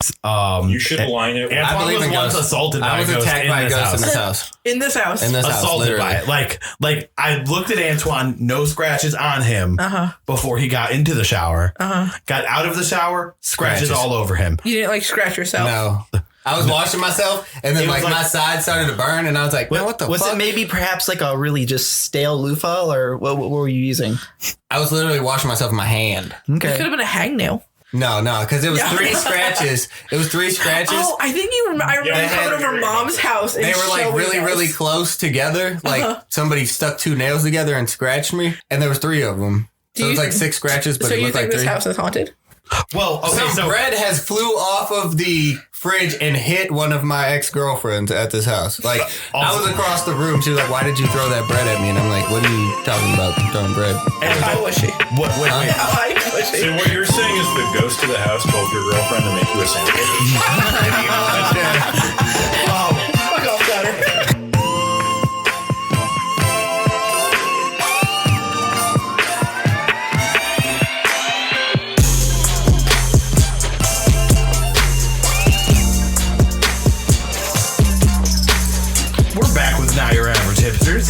You should line it. Antoine was once assaulted by a ghost. I was attacked by a ghost in this house. In this house. Assaulted by it. Like I looked at Antoine, no scratches on him before he got into the shower. Got out of the shower, scratches all over him. You didn't like scratch yourself? No. I was washing myself, and then like my side started to burn, and I was like, man, what the fuck? Was it maybe perhaps like a really just stale loofah, or what were you using? I was literally washing myself with my hand. Okay. It could have been a hangnail. No, because it was 3 scratches. It was 3 scratches. Oh, I think I remember coming over Mom's house. And they were like really close together. Like somebody stuck 2 nails together and scratched me, and there was 3 of them. So it was like 6 scratches, but it looked like 3. So you think this house is haunted? Well, okay, some bread has flew off of the fridge and hit one of my ex-girlfriends at this house. Like, I was across the room. She was like, why did you throw that bread at me? And I'm like, what are you talking about, throwing bread? And how was she? Wait. How high was she? So what you're saying is the ghost of the house called your girlfriend to make you a sandwich? Fuck off, daughter. Not Your Average Hipsters.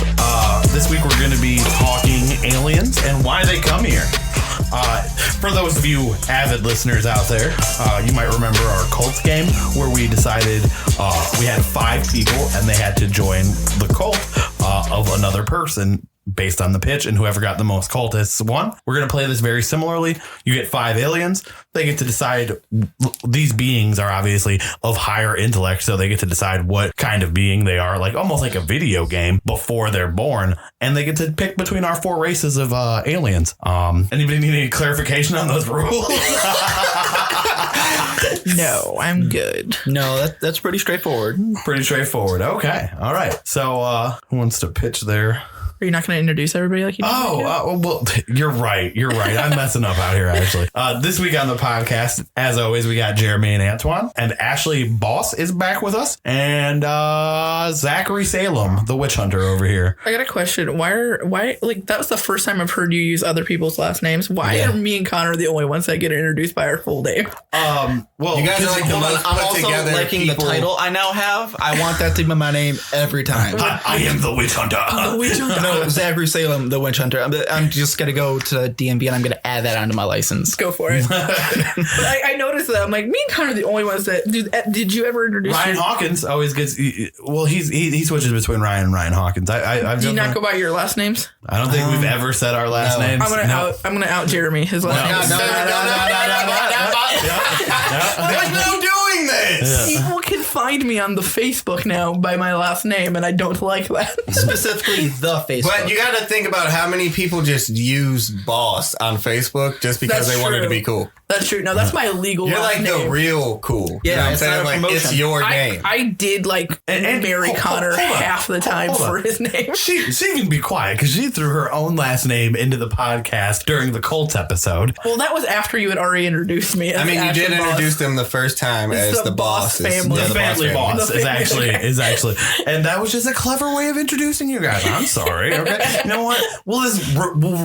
This week we're going to be talking aliens and why they come here. For those of you avid listeners out there, you might remember our cult game where we decided we had 5 people and they had to join the cult of another person based on the pitch, and whoever got the most cultists won. We're going to play this very similarly. You get 5 aliens. They get to decide. These beings are obviously of higher intellect, so they get to decide what kind of being they are, like almost like a video game before they're born. And they get to pick between our 4 races of aliens. Anybody need any clarification on those rules? No, I'm good. No, that's pretty straightforward. Pretty straightforward. Okay. All right. So who wants to pitch there? Are you not going to introduce everybody like you did? Well, you're right. I'm messing up out here, actually. This week on the podcast, as always, we got Jeremy and Antoine. And Ashley Boss is back with us. And Zachary Salem, the witch hunter over here. I got a question. Why, like, that was the first time I've heard you use other people's last names. Why are me and Connor the only ones that get introduced by our full name? Well, you guys are like the most I'm put together liking people. the title I now have. I want that to be my name every time. I am the witch hunter. The witch hunter. No, Zachary Salem, the witch hunter. I'm just going to go to DMV and I'm going to add that onto my license. Go for it. But I noticed that. I'm like, me and Connor are the only ones that... Did you ever introduce... Ryan Hawkins always gets... Well, he switches between Ryan and Ryan Hawkins. Do you not go by your last names? I don't think we've ever said our last names. I'm gonna out Jeremy. His last name. There's no doing this. People can find me on the Facebook now by my last name, and I don't like that. Specifically the Facebook. But you got to think about how many people just use Boss on Facebook just because they wanted to be cool. That's true. No, that's my legal You're last like name. the real cool. Yeah, you know what I'm it's saying? not a Like, promotion. it's your name. I did like marry Connor half the time for his name. She can be quiet because she threw her own last name into the podcast during the Colts episode. Well, that was after you had already introduced me. As you did introduce them the first time as the Boss bosses. family. The family boss is actually, and that was just a clever way of introducing you guys. I'm sorry. Okay, you know what? We'll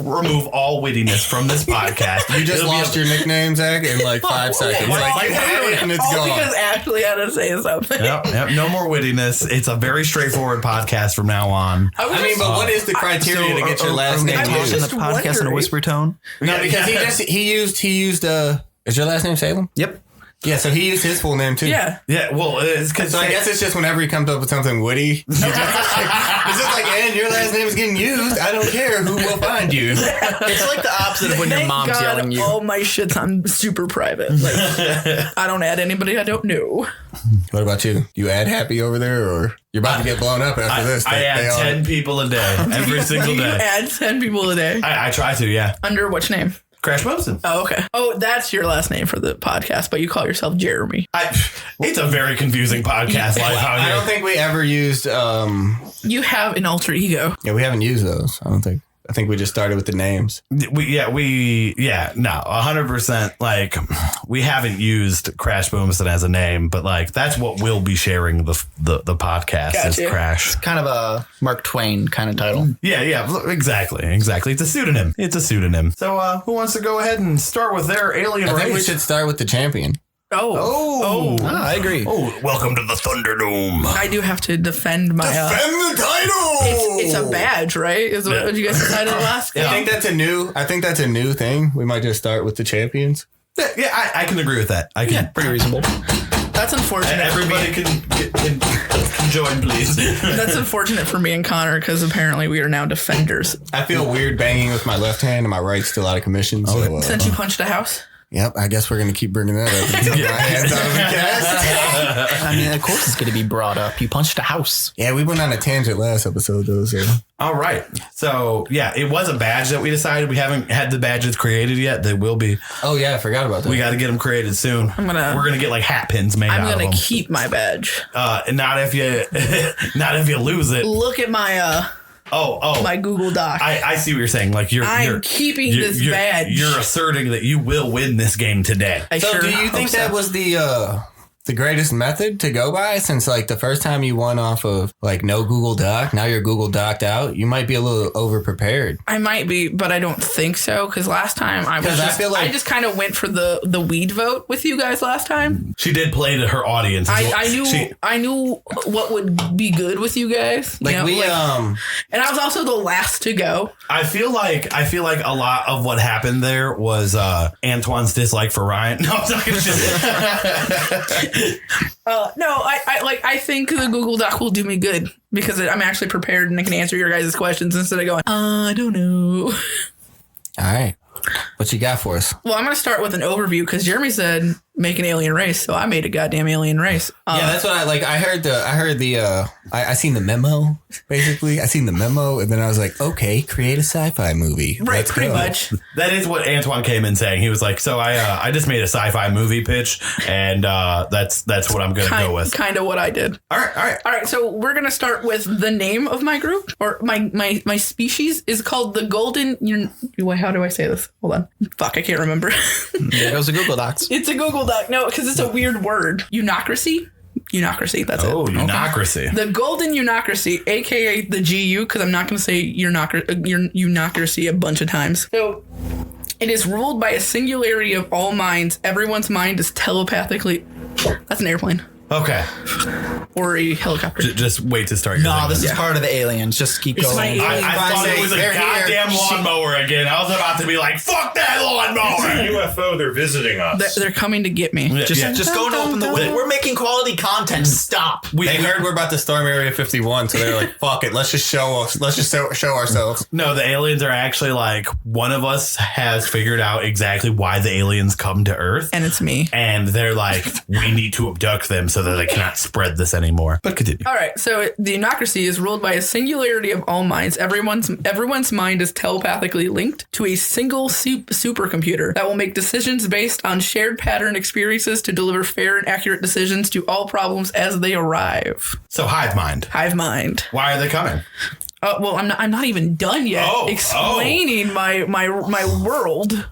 remove all wittiness from this podcast. You just lost your nickname, Zach, in like 5 seconds. Like, you had it and it's all gone. because Ashley had to say something. Yep. No more wittiness. It's a very straightforward podcast from now on. But what is the criteria to get your last name talking used? the podcast in a whisper tone. No, because he used. Is your last name Salem? Yep. Yeah, so he used his full name too. Yeah. Well, it's because So I guess it's just whenever he comes up with something witty, it's just like, and your last name is getting used. I don't care who will find you. It's like the opposite of when your Thank mom's God yelling you. all my shit's on super private. Like, I don't add anybody I don't know. What about you? You add Happy over there, or you're about to get blown up after this? I add 10 people a day, every single You day. add 10 people a day. I try to, yeah. Under which name? Crash Bumson. Oh, okay. Oh, that's your last name for the podcast, but you call yourself Jeremy. It's a very confusing podcast life out I here. don't think we ever used. You have an alter ego. Yeah, we haven't used those. I don't think. I think we just started with the names. 100%. Like, we haven't used Crash Boomston as a name, but like that's what we'll be sharing the podcast Gotcha. is Crash. It's kind of a Mark Twain kind of title. Yeah, exactly. It's a pseudonym. So, who wants to go ahead and start with their alien I race? think we should start with the champion. Oh. I agree. Oh, welcome to the Thunderdome. I do have to defend my. Defend the title. It's a badge, right? Is what you guys decided last? I think that's a new thing. We might just start with the champions. Yeah, I can agree with that. I can. Pretty reasonable. That's unfortunate. Everybody can join, please. That's unfortunate for me and Connor because apparently we are now defenders. I feel weird banging with my left hand and my right's still out of commission. So, Since you punched a house. yep, I guess we're going to keep bringing that up until my hand's out of the cast. I mean, of course it's going to be brought up. You punched a house. Yeah, we went on a tangent last episode, though. So. All right. So, yeah, it was a badge that we decided. We haven't had the badges created yet. They will be. Oh, yeah, I forgot about that. We got to get them created soon. We're going to get like hat pins made out of them. I'm going to keep my badge. Not if you lose it. Look at my my Google Doc. I see what you're saying. Like I'm keeping this badge. You're asserting that you will win this game today. So do you think that was the greatest method to go by? Since like the first time you won off of like no Google Doc, now you're Google Doc'd out. You might be a little over prepared. I might be, but I don't think so. Because last time I just kind of went for the weed vote with you guys last time. She did play to her audience. I knew what would be good with you guys. Like and I was also the last to go. I feel like a lot of what happened there was Antoine's dislike for Ryan. No, I'm talking shit. No, I think the Google Doc will do me good because I'm actually prepared and I can answer your guys' questions instead of going, I don't know. All right. What you got for us? Well, I'm going to start with an overview because Jeremy said make an alien race, so I made a goddamn alien race. Yeah, that's what I like. I seen the memo. Basically, I seen the memo, and then I was like, okay, create a sci-fi movie. Right, Let's pretty go. much. That is what Antoine came in saying. He was like, so I just made a sci-fi movie pitch, and that's what I'm going to go with. Kind of what I did. All right. So we're going to start with the name of my group, or my species is called the Golden. How do I say this? Hold on. Fuck, I can't remember. There goes the Google Docs. It's a Google Doc. No, because it's a weird word. Unocracy. That's it. Oh, Unocracy. The Golden Unocracy, aka the GU, because I'm not going to say Unocracy a bunch of times. So it is ruled by a singularity of all minds. Everyone's mind is telepathically. That's an airplane. Okay. Or a helicopter. Just wait to start your No, thing. this is part of the aliens. Just keep It's going. my alien. I thought it was a goddamn lawnmower again. I was about to be like, fuck that lawnmower. UFO, they're visiting us. They're coming to get me. Just go and open the window. We're making quality content. Stop. They heard we're about to storm Area 51, so they're like, "Fuck it, let's just show ourselves." No, the aliens are actually like, one of us has figured out exactly why the aliens come to Earth. And it's me. And they're like, we need to abduct them so that they cannot spread this anymore. But continue. All right, so the Unocracy is ruled by a singularity of all minds. Everyone's mind is telepathically linked to a single supercomputer that will make decisions based on shared pattern experiences to deliver fair and accurate decisions to all problems as they arrive. So hive mind. Hive mind. Why are they coming? Well, I'm not even done yet explaining my world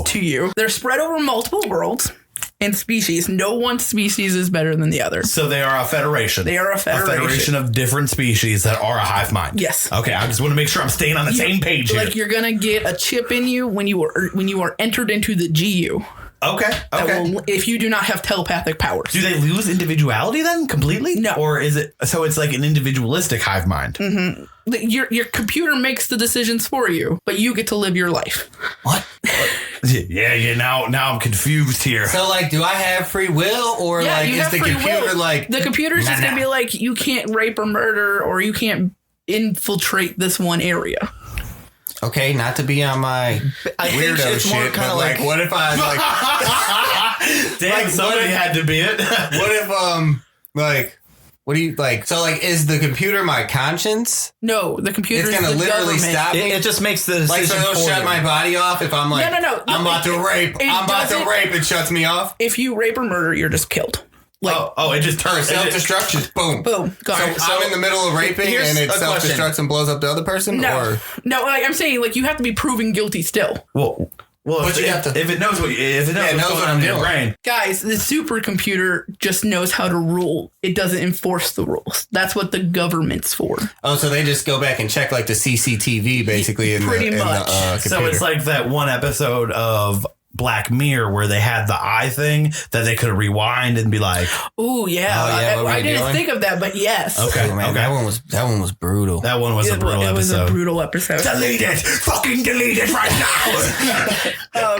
to you. They're spread over multiple worlds and species. No one species is better than the other. So they are a federation. They are a federation. A federation of different species that are a hive mind. Yes. Okay, I just want to make sure I'm staying on the same page here. Like you're gonna get a chip in you when you are entered into the GU. Okay. If you do not have telepathic powers. Do they lose individuality then completely? No. Or is it so it's like an individualistic hive mind? Mm-hmm. Your computer makes the decisions for you, but you get to live your life. What? Yeah. Now I'm confused here. So, like, do I have free will, or like, is the computer like the computer's just gonna be like, you can't rape or murder, or you can't infiltrate this one area. Okay, not to be on my weirdo shit, but like, what if I like? Damn, somebody had to be it. What if what do you like? So like, is the computer my conscience? No, the computer is gonna the literally government. stop me. It just makes the decision like, so it'll shut my body off if I'm like, no. I'm about to rape. It shuts me off. If you rape or murder, you're just killed. Like, it just turns self-destruction. Boom. Boom. Gone. So I'm in the middle of raping and it self-destructs and blows up the other person? No. Like I'm saying, like you have to be proven guilty still. Well, but if it knows what I'm doing, brain. Guys, the supercomputer just knows how to rule. It doesn't enforce the rules. That's what the government's for. Oh, so they just go back and check like the CCTV basically in the computer. So it's like that one episode of Black Mirror where they had the eye thing that they could rewind and be like, Ooh, yeah. Oh, yeah, what were I you didn't doing? think of that, but yes. okay, Oh, man, okay. that one was brutal. That one was a brutal It was episode. a brutal episode. Delete it! Fucking delete it right now!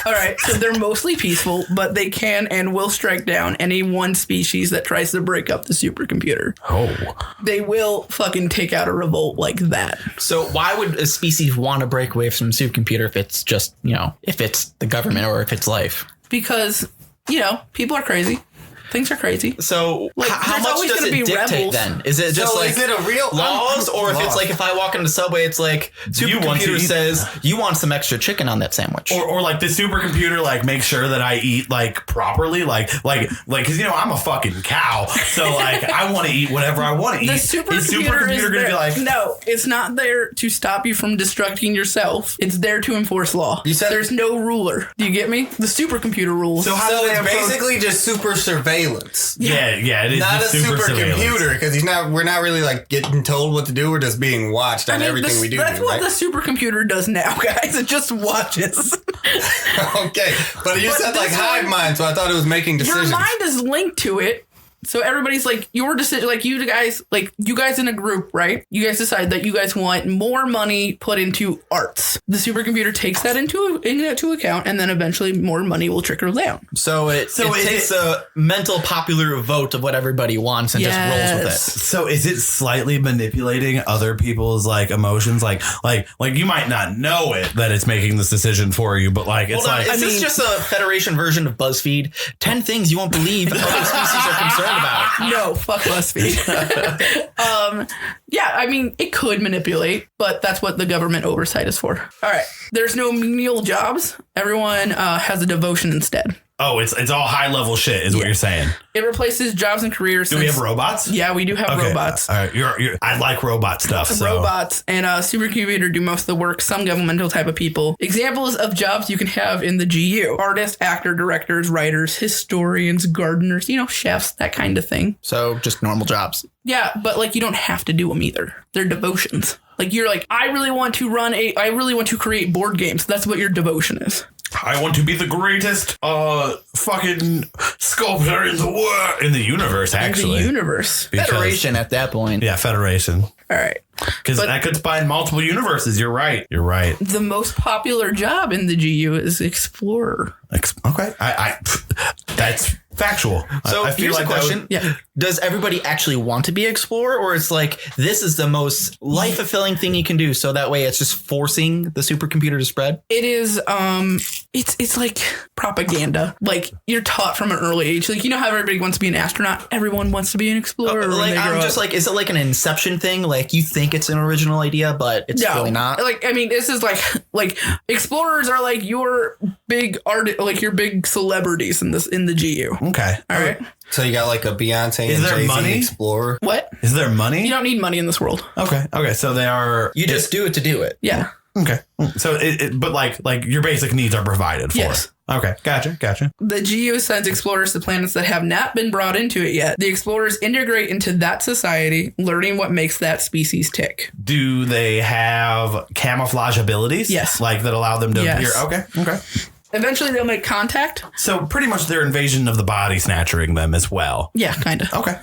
All right, so they're mostly peaceful, but they can and will strike down any one species that tries to break up the supercomputer. Oh. They will fucking take out a revolt like that. So why would a species want to break away from a supercomputer if it's just, if it's the government or if it's life? Because, people are crazy. Things are crazy. So how there's much always does gonna it be dictate rebels. then? Is it just So like is it a real laws, or if it's Laws. like if I walk into Subway, it's like You want to supercomputer eat- says you want some extra chicken on that sandwich. Or like the supercomputer like makes sure that I eat like properly, like because I'm a fucking cow, so like I want to eat whatever I want to eat. The Is supercomputer is gonna there. be like, No, it's not there to stop you from destructing yourself. It's there to enforce law. You said- there's no ruler. Do you get me? The supercomputer rules. so how So do they it's approach- basically just super surveillance. yeah, it is Not a just super surveillance. supercomputer because we're not really like getting told what to do. We're just being watched on everything we do. That's what right? the supercomputer does now, guys. It just watches. Okay, but you But said like this hive one- mind, so I thought it was making Your decisions. mind is linked to it. So everybody's like your decision, like you guys in a group, right? You guys decide that you guys want more money put into arts. The supercomputer takes that into account, and then eventually more money will trickle down. So it is takes it- a mental popular vote of what everybody wants and just rolls with it. So is it slightly manipulating other people's like emotions? Like you might not know it that it's making this decision for you, but like it's Hold on, like is this just a Federation version of BuzzFeed? 10 things you won't believe other species are concerned about. No, fuck BuzzFeed. Yeah, I mean, it could manipulate, but that's what the government oversight is for. All right, there's no menial jobs. Everyone has a devotion instead. oh, it's all high level shit, is what you're saying. It replaces jobs and careers. Do we have robots? Yeah, we do have robots. All right, I like robot stuff. So. Robots and supercomputer do most of the work. Some governmental type of people. Examples of jobs you can have in the GU: artists, actor, directors, writers, historians, gardeners. Chefs, that kind of thing. So just normal jobs. Yeah, but like you don't have to do them either. They're devotions. Like you're like, I really want to create board games. That's what your devotion is. I want to be the greatest fucking sculptor in the universe, actually. The universe. Because- Federation at that point. Yeah, Federation. All right. Because that could span multiple universes. You're right. The most popular job in the GU is explorer. Okay. That's factual. So I feel here's like a that question. would- Yeah. Does everybody actually want to be explorer, or it's like this is the most life fulfilling thing you can do? So that way it's just forcing the supercomputer to spread. It is it's like propaganda. Like you're taught from an early age. Like how everybody wants to be an astronaut. Everyone wants to be an explorer. when Like they grow I'm up. just like, is it like an Inception thing? Like you think it's an original idea, but it's No, really not. Like I mean, this is like explorers are like your big art, like your big celebrities in the GU. Okay. All right. So you got like a Beyonce Is and there Jay-Z money? Explorer. What? Is there money? You don't need money in this world. Okay. So they are. You just do it to do it. Yeah. Okay. So but like your basic needs are provided for. Yes. Okay. Gotcha. The GU sends explorers to planets that have not been brought into it yet. The explorers integrate into that society, learning what makes that species tick. Do they have camouflage abilities? Yes. Like that allow them to Yes. appear? Okay. Eventually, they'll make contact. So pretty much their invasion of the body snatching them as well. Yeah, kind of. Okay.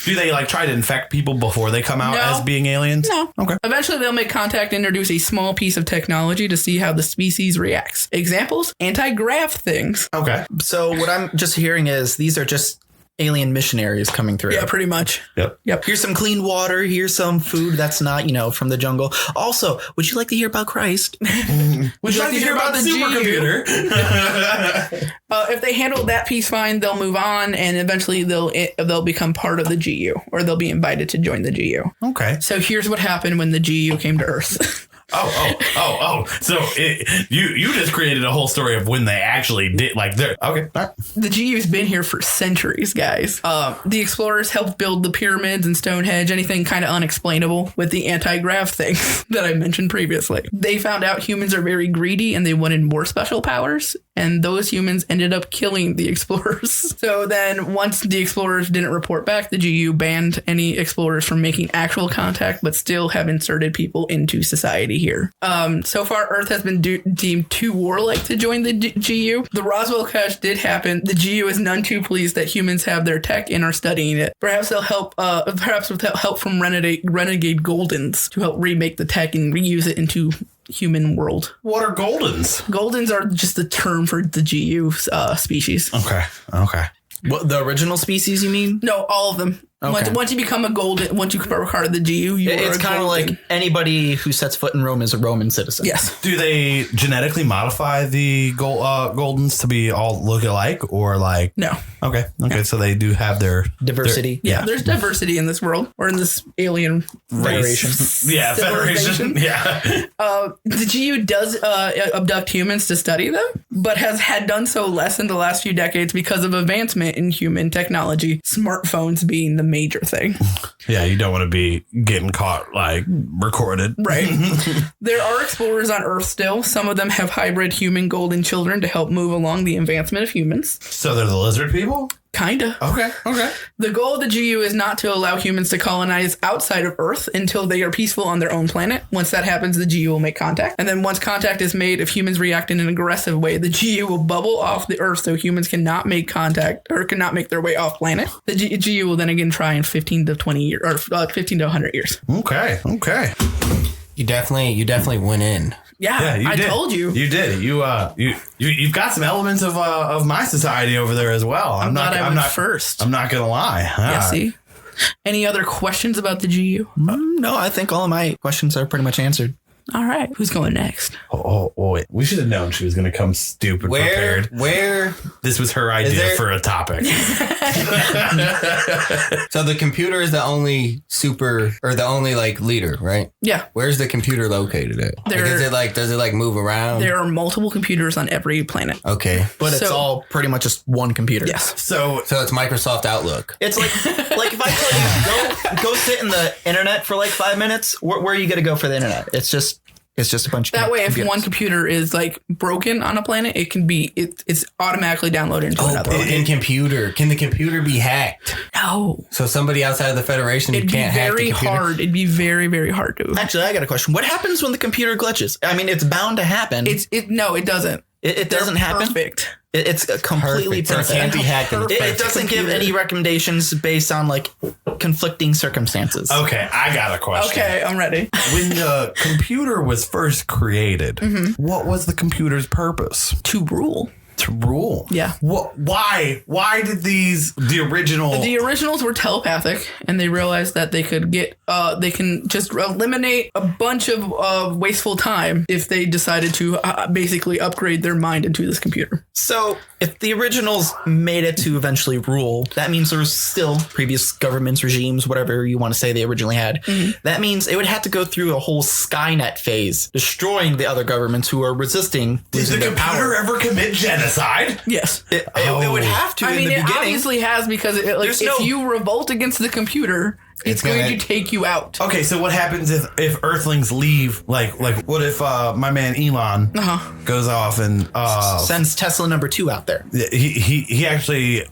Do they like try to infect people before they come out No. as being aliens? No. Okay. Eventually, they'll make contact and introduce a small piece of technology to see how the species reacts. Examples: anti-grav things. Okay. So what I'm just hearing is these are just alien missionaries coming through. Yeah, pretty much. Yep. Here's some clean water. Here's some food that's not, from the jungle. Also, would you like to hear about Christ? Would you like to hear about the GU? If they handle that piece fine, they'll move on, and eventually they'll become part of the GU, or they'll be invited to join the GU. Okay. So here's what happened when the GU came to Earth. Oh. So you just created a whole story of when they actually did. Like they're okay. All right. The GU's been here for centuries, guys. The explorers helped build the pyramids and Stonehenge, anything kind of unexplainable with the anti-grav thing that I mentioned previously. They found out humans are very greedy and they wanted more special powers, and those humans ended up killing the explorers. So then once the explorers didn't report back, the GU banned any explorers from making actual contact, but still have inserted people into society society here. So far, Earth has been deemed too warlike to join the GU. The Roswell crash did happen. The GU is none too pleased that humans have their tech and are studying it. Perhaps they'll help. Perhaps with help from renegade Goldens to help remake the tech and reuse it into human world. What are Goldens? Goldens are just the term for the GU species. Okay. What, the original species, you mean? No, all of them. Okay. Once you become a golden, once you are part of the GU, It's kind of like anybody who sets foot in Rome is a Roman citizen. yes. Do they genetically modify the Goldens to be all look alike, or like? No. Okay. So they do have their Diversity. Yeah, there's diversity in this world or in this alien Federation. Yeah, Federation. Civilization. Yeah. The GU does abduct humans to study them, but had done so less in the last few decades because of advancement in human technology, smartphones being the major thing. Yeah, you don't want to be getting caught like recorded. Right. There are explorers on Earth still. Some of them have hybrid human golden children to help move along the advancement of humans. So they're the lizard people? Kinda. Okay. The goal of the GU is not to allow humans to colonize outside of Earth until they are peaceful on their own planet. Once that happens, the GU will make contact. And then once contact is made, if humans react in an aggressive way, the GU will bubble off the Earth so humans cannot make contact or cannot make their way off planet. The GU will then again try in 15 to 20 years or 15 to 100 years. Okay. You definitely went in. Yeah, you I did. told you. You did. You've got some elements of my society over there as well. I'm not first. I'm not gonna lie. Yeah, see? Any other questions about the GU? No, I think all of my questions are pretty much answered. All right. Who's going next? Oh, wait. We should have known she was going to come stupid prepared. Where? This was her idea for a topic. So the computer is the only like leader, right? Yeah. Where's the computer located at? Does it move around? There are multiple computers on every planet. Okay. But it's all pretty much just one computer. Yes. So it's Microsoft Outlook. It's like if I tell you go sit in the internet for like 5 minutes, where are you going to go for the internet? It's just a bunch of that way. computers. If one computer is like broken on a planet, it can be it's automatically downloaded into another one. Can the computer be hacked? No. So somebody outside of the Federation It'd be can't hack the very computer? hard. It'd be very, very hard to. Actually, I got a question. What happens when the computer glitches? I mean, it's bound to happen. No, it doesn't. It doesn't happen. Perfect. It's completely So it perfect. can't be hacked. It doesn't give any recommendations based on like conflicting circumstances. okay, I got a question. Okay, I'm ready. When the computer was first created, what was the computer's purpose? To rule. To rule. Yeah. Why? Why did the original? The originals were telepathic, and they realized that they could they can just eliminate a bunch of wasteful time if they decided to basically upgrade their mind into this computer. So if the originals made it to eventually rule, that means there's still previous governments, regimes, whatever you want to say they originally had. That means it would have to go through a whole Skynet phase, destroying the other governments who are resisting Did losing the their computer power. ever commit genocide? Yes. It would have to I in mean, the it beginning. obviously has because if you revolt against the computer, it's going to take you out. Okay, so what happens if Earthlings leave? Like what if my man Elon goes off and sends Tesla number 2 out there? he actually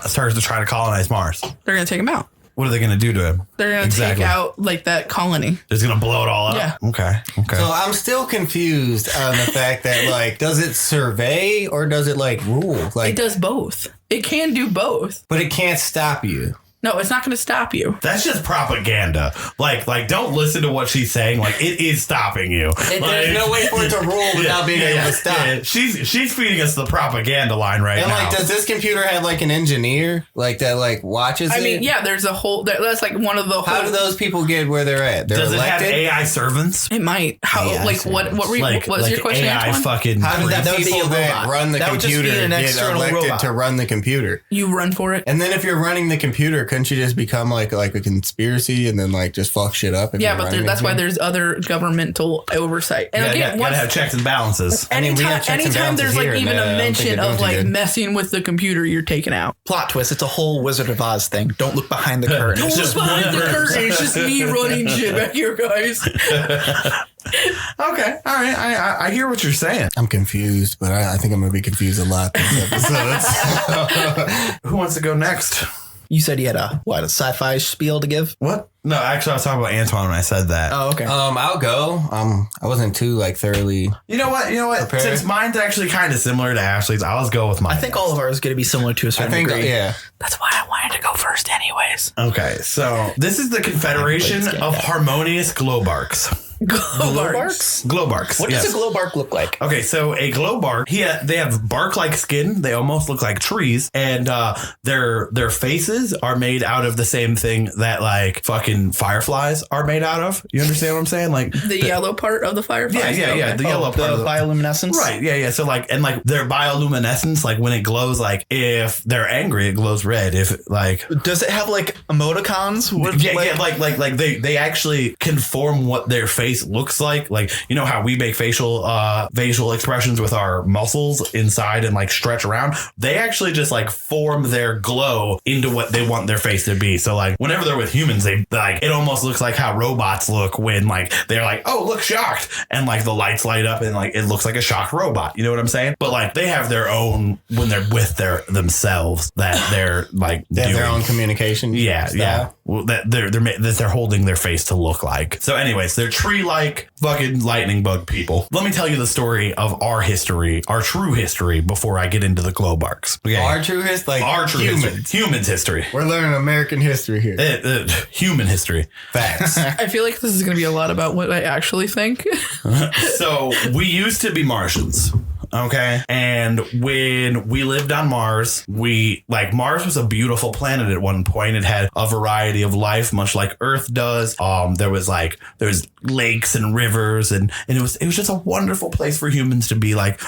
starts to try to colonize Mars? They're going to take him out. What are they going to do to him? They're going to take out like that colony. They're just going to blow it all up? Yeah. Okay. So I'm still confused on the fact that does it survey or does it rule? It does both. It can do both. But it can't stop you. No, it's not going to stop you. That's just propaganda. Like, don't listen to what she's saying. Like, it is stopping you. There's no way for it to rule without being able to stop. Yeah. She's feeding us the propaganda line right And now. does this computer have an engineer that watches it? I mean, yeah, there's a whole. That's like one of the. How do those people get where they're at? They're Does elected? it have AI servants? It might. How? AI what were you? Like, What was your question, AI Antoine? fucking. How do That the would be people a that robot. run the That would just be computer an get external elected robot. to run the computer? You run for it. And then if you're running the computer, couldn't you just become like a conspiracy and then just fuck shit up? Yeah, but that's why there's other governmental oversight. And again, gotta have checks and balances. I mean, we have checks and anytime balances there's here, even and I a don't think mention they're of doing too good. messing with the computer, you're taken out. Plot twist, it's a whole Wizard of Oz thing. Don't look behind the curtain. Don't It's look just behind the one curtain. person. It's just me running shit back here, guys. Okay, all right. I hear what you're saying. I'm confused, but I think I'm going to be confused a lot this episode. Who wants to go next? You said you had a sci-fi spiel to give? What? No, actually, I was talking about Antoine when I said that. Oh, okay. I'll go. I wasn't too thoroughly. You know what? Prepared. Since mine's actually kind of similar to Ashley's, I'll go with mine. I think all of ours is going to be similar to a certain degree. Yeah. That's why I wanted to go first, anyways. Okay, so this is the Confederation of Harmonious Globarks. Globarks? Globarks. What yes. does a glowbark look like? Okay, so a glowbark, they have bark-like skin. They almost look like trees, and their faces are made out of the same thing that like fucking fireflies are made out of. You understand what I'm saying? Like The yellow part of the fireflies? yeah, Okay. the yellow part of the bioluminescence. Right, yeah. So like, and like their bioluminescence, like when it glows, like if they're angry, it glows red. If like, Does it have like emoticons? like they actually conform what their face looks like. Like, you know how we make facial expressions with our muscles inside and like stretch around? They actually just like form their glow into what they want their face to be. So like whenever they're with humans, they like, it almost looks like how robots look when like they're like, oh, look, shocked, and like the lights light up and like it looks like a shocked robot. You know what I'm saying? But like they have their own when they're with themselves that they're like They have their doing. own communication. Yeah, style. yeah. Well, that they're holding their face to look like. So, anyways, they're tree-like fucking lightning bug people. Let me tell you the story of our history, our true history, before I get into the glowbarks. Okay. Our true history, Our true humans. history. Humans history. We're learning American history here. Human history. Facts. I feel like this is going to be a lot about what I actually think. So we used to be Martians. Okay. And when we lived on Mars, Mars was a beautiful planet at one point. It had a variety of life, much like Earth does. There was lakes and rivers and it was just a wonderful place for humans to be. Like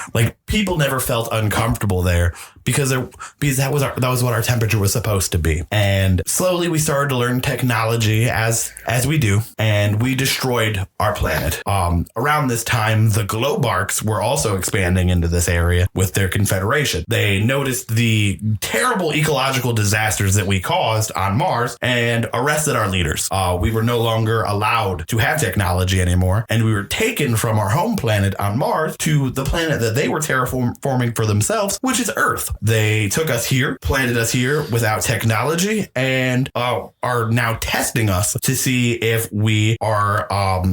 people never felt uncomfortable there because that was what our temperature was supposed to be. And slowly we started to learn technology as we do, and we destroyed our planet. Around this time, the Globarks were also expanding into this area with their confederation. They noticed the terrible ecological disasters that we caused on Mars and arrested our leaders. We were no longer allowed to have technology anymore, and we were taken from our home planet on Mars to the planet that they were terraforming for themselves, which is Earth. They took us here, planted us here without technology, and are now testing us to see if we are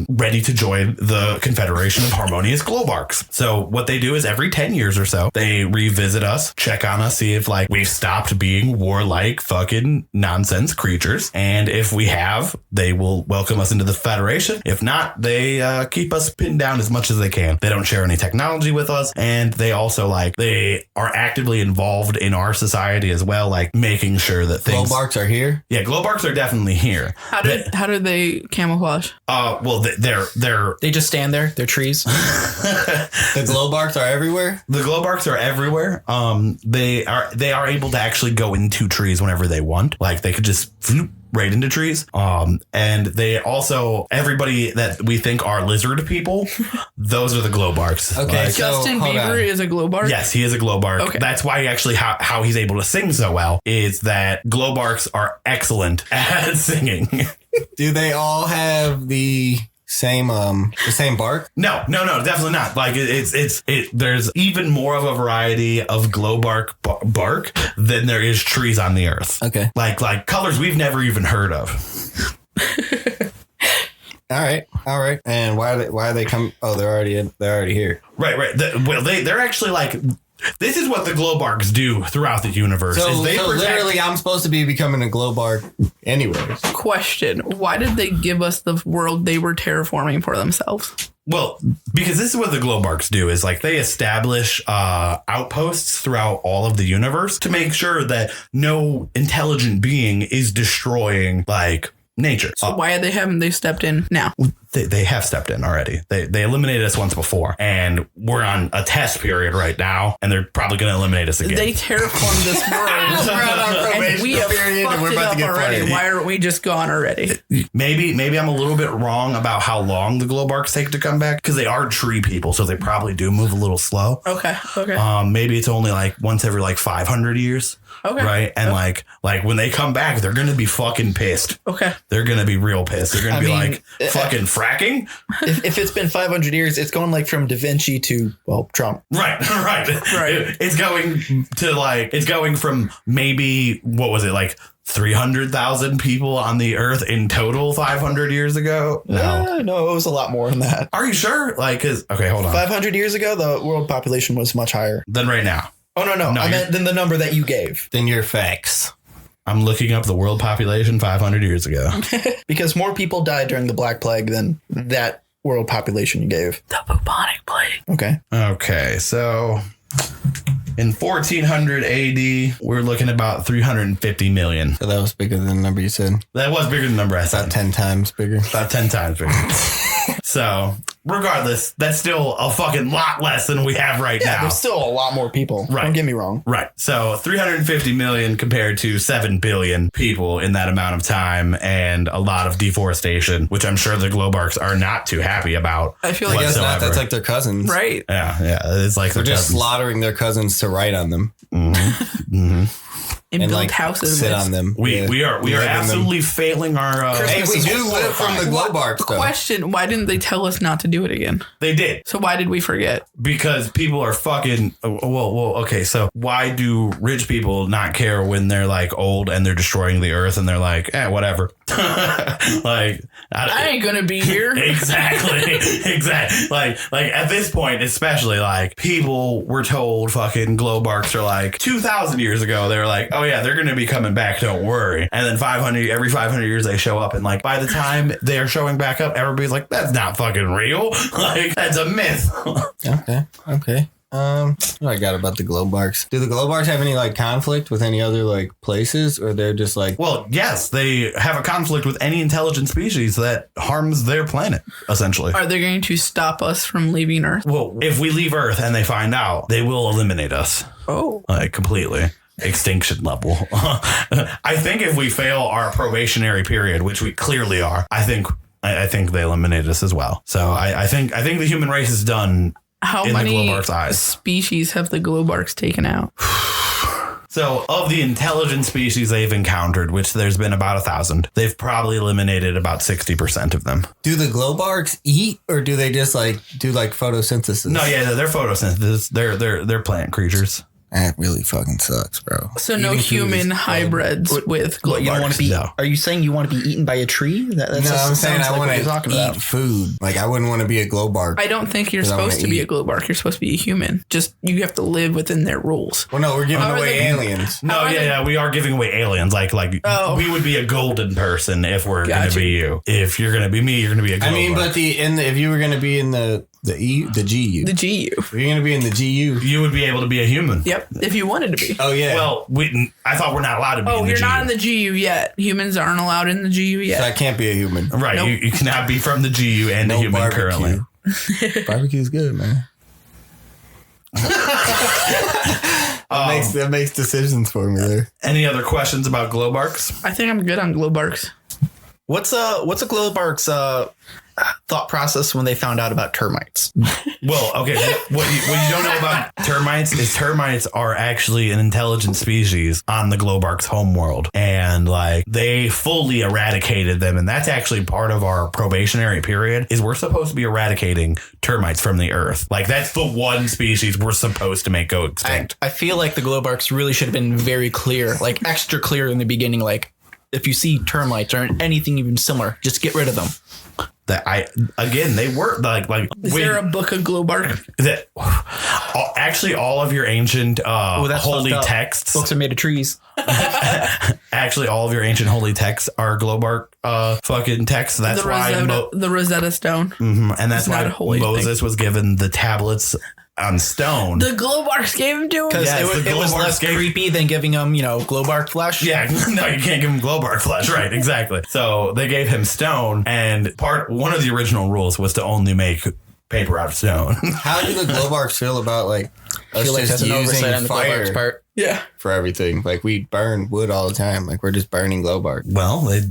ready to join the Confederation of Harmonious Globarks. So what they do is every 10 years or so, they revisit us, check on us, see if like we've stopped being warlike fucking nonsense creatures. And if we have, they will welcome us into the Federation. If not, they keep us pinned down as much as they can. They don't share any technology with us. And they also they are actively involved in our society as well, like making sure that things. Globarks are here. Yeah, Globarks are definitely here. How do they camouflage? Well, They just stand there. They're trees. The Globarks are everywhere. The Globarks are everywhere. They are able to actually go into trees whenever they want. Like they could just right into trees. And they also, everybody that we think are lizard people, those are the Globarks. Okay, so Justin hold Bieber on. is a Globark? Yes, he is a Globark. Okay. That's why he actually how he's able to sing so well is that Globarks are excellent at singing. Do they all have the same bark? No, definitely not. Like there's even more of a variety of Globark bark than there is trees on the earth. Okay. Like colors we've never even heard of. All right. And why are they come? Oh, they're already here. Right. They're actually like. This is what the Globarks do throughout the universe. So, is they so protect- literally, I'm supposed to be becoming a Globark anyways. Question: why did they give us the world they were terraforming for themselves? Well, because this is what the Globarks do is like they establish outposts throughout all of the universe to make sure that no intelligent being is destroying like nature. So why haven't they stepped in now? They have stepped in already. They eliminated us once before, and we're on a test period right now, and they're probably going to eliminate us again. They terraformed this world, and we have fucked it up already. Why aren't we just gone already? Maybe I'm a little bit wrong about how long the Globarks take to come back because they are tree people, so they probably do move a little slow. Okay. Maybe it's only like once every like 500 years Okay. Right. And like when they come back, they're going to be fucking pissed. Okay. They're going to be real pissed. They're going to be mean, like fucking fracking. If it's been 500 years, it's going like from Da Vinci to, well, Trump. Right. Right. It's going from maybe, what was it? Like 300,000 people on the earth in total 500 years ago. No. No, it was a lot more than that. Are you sure? Like, okay, hold on. 500 years ago, the world population was much higher. Then right now. Oh, no. I meant than the number that you gave. Then your facts. I'm looking up the world population 500 years ago. Because more people died during the Black Plague than that world population you gave. The bubonic plague. Okay. Okay, so in 1400 AD, we're looking at about 350 million. So that was bigger than the number you said. That was bigger than the number I said. About 10 times bigger. About 10 times bigger. So, regardless, that's still a fucking lot less than we have right now. There's still a lot more people. Right. Don't get me wrong. Right. So 350 million compared to 7 billion people in that amount of time and a lot of deforestation, which I'm sure the Globarks are not too happy about. I feel I like guess not. whatsoever. That's like their cousins. right. Yeah. It's like They're their just cousins. slaughtering their cousins to write on them And and build like houses. sit with- on them. We Yeah. are Live in them. absolutely failing our. Hey, we Christmas is do live from the Globarks though. Question: why didn't they tell us not to do it again? They did. So why did we forget? Because people are fucking. Well. Okay. So why do rich people not care when they're like old and they're destroying the earth and they're like, whatever. Like I ain't gonna be here. Exactly. Like at this point, especially like people were told fucking Globarks are like 2,000 years ago. They were like, oh yeah, they're gonna be coming back. Don't worry. And then every 500 years they show up, and like by the time they're showing back up, everybody's like, that's not fucking real. Like that's a myth. Okay. What do I got about the Globarks? Do the Globarks have any like conflict with any other like places, or they're just like? Well, yes, they have a conflict with any intelligent species that harms their planet, essentially. Are they going to stop us from leaving Earth? Well, if we leave Earth and they find out, they will eliminate us. Oh. Like completely. Extinction level. I think if we fail our probationary period, which we clearly are, I think they eliminate us as well. So I think the human race is done. How in the many Globarks' eyes. species have the Globarks taken out? So of the intelligent species they've encountered, which there's been about 1,000, they've probably eliminated about 60% of them. Do the Globarks eat, or do they just like do like photosynthesis? No, yeah, they're photosynthesis. They're plant creatures. That really fucking sucks, bro. So no Eating food human is hybrids with What, you don't want to be? No. Are you saying you want to be eaten by a tree? That's No, just- I'm saying sounds I like want what you're to talking eat about. food. Like I wouldn't want to be a Globark. I don't think you're 'Cause I wanna supposed to be a eat. Globark. You're supposed to be a human. Just you have to live within their rules. Well, no, we're giving How are away they- aliens. No, How are they- yeah, we are giving away aliens. Like Oh. we would be a golden person if we're going Gotcha. to be you. If you're going to be me, you're going to be a Globark. I mean, but if you were gonna be in the GU, The GU. if you're gonna be in the GU. you would be able to be a human. Yep. If you wanted to be. Oh yeah. Well, I thought we're not allowed to be Oh, in the you're GU. not in the GU yet. Humans aren't allowed in the GU so I yet. can't be a human. Right, Nope. you cannot be from the GU and a No human barbecue. currently. Barbecue's good, man. That makes decisions for me there. Any other questions about Globarks? I think I'm good on Globarks. What's a Globark's thought process when they found out about termites? Well, okay. What you don't know about termites is termites are actually an intelligent species on the Globark's homeworld, and like they fully eradicated them, and that's actually part of our probationary period. Is we're supposed to be eradicating termites from the earth. Like that's the one species we're supposed to make go extinct. I feel like the Globarks really should have been very clear, like extra clear in the beginning. Like if you see termites or anything even similar, just get rid of them. They were like Is there a book of Globark? that actually all of your ancient That's holy fucked up. texts. Books are made of trees. Actually, all of your ancient holy texts are Globark fucking texts. That's The why the Rosetta Stone. and that's It's not why a holy Moses was given the tablets on stone. The Globarks gave him to him. Because Yes, the it was Globarks less gave- creepy than giving them, Globark flesh. Yeah, no, you can't give him Globark flesh, right? Exactly. So they gave him stone, and one of the original rules was to only make paper out of stone. How do the Globarks feel about like I feel like us that's just an oversight using on the Globark's fire part. Yeah. for everything. Like we burn wood all the time. Like we're just burning glow bark. Well, they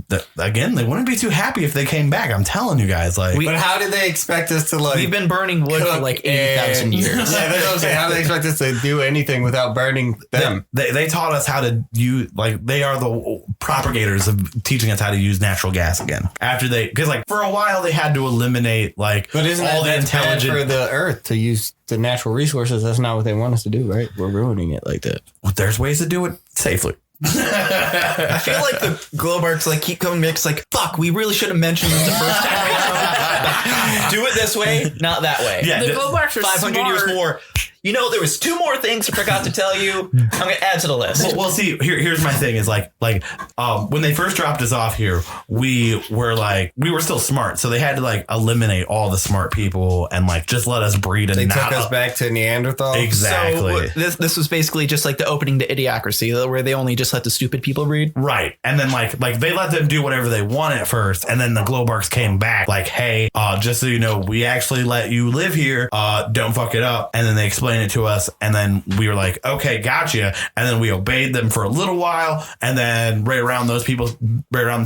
wouldn't be too happy if they came back. I'm telling you guys, like, But how did they expect us to like? We've been burning wood for cook like 80,000 and- years. Yeah, that's what I'm saying. How do they expect us to do anything without burning them? they taught us how to use, like, they are the propagators of teaching us how to use natural gas again. After because like for a while they had to eliminate like But isn't all the that bad intelligent. for the earth to use the natural resources? That's not what they want us to do, right? We're ruining it like that. There's ways to do it safely. I feel like the Glowbarks like keep coming back. It's like, fuck, we really should have mentioned this the first time. Do it this way, not that way. Yeah, The Glowbarks are 500 smart. years more. You know, there was 2 more things I forgot to tell you. I'm going to add to the list. Well, see, here's my thing is like when they first dropped us off here, we were still smart. So they had to like eliminate all the smart people and like just let us breed and They not took us back to Neanderthal. Exactly. So this was basically just like the opening to Idiocracy, where they only just let the stupid people breed. Right. And then like they let them do whatever they want at first. And then the Glowbarks came back like, hey, just so you know, we actually let you live here. Don't fuck it up. And then they explained it to us. And then we were like, okay, gotcha. And then we obeyed them for a little while. And then right around the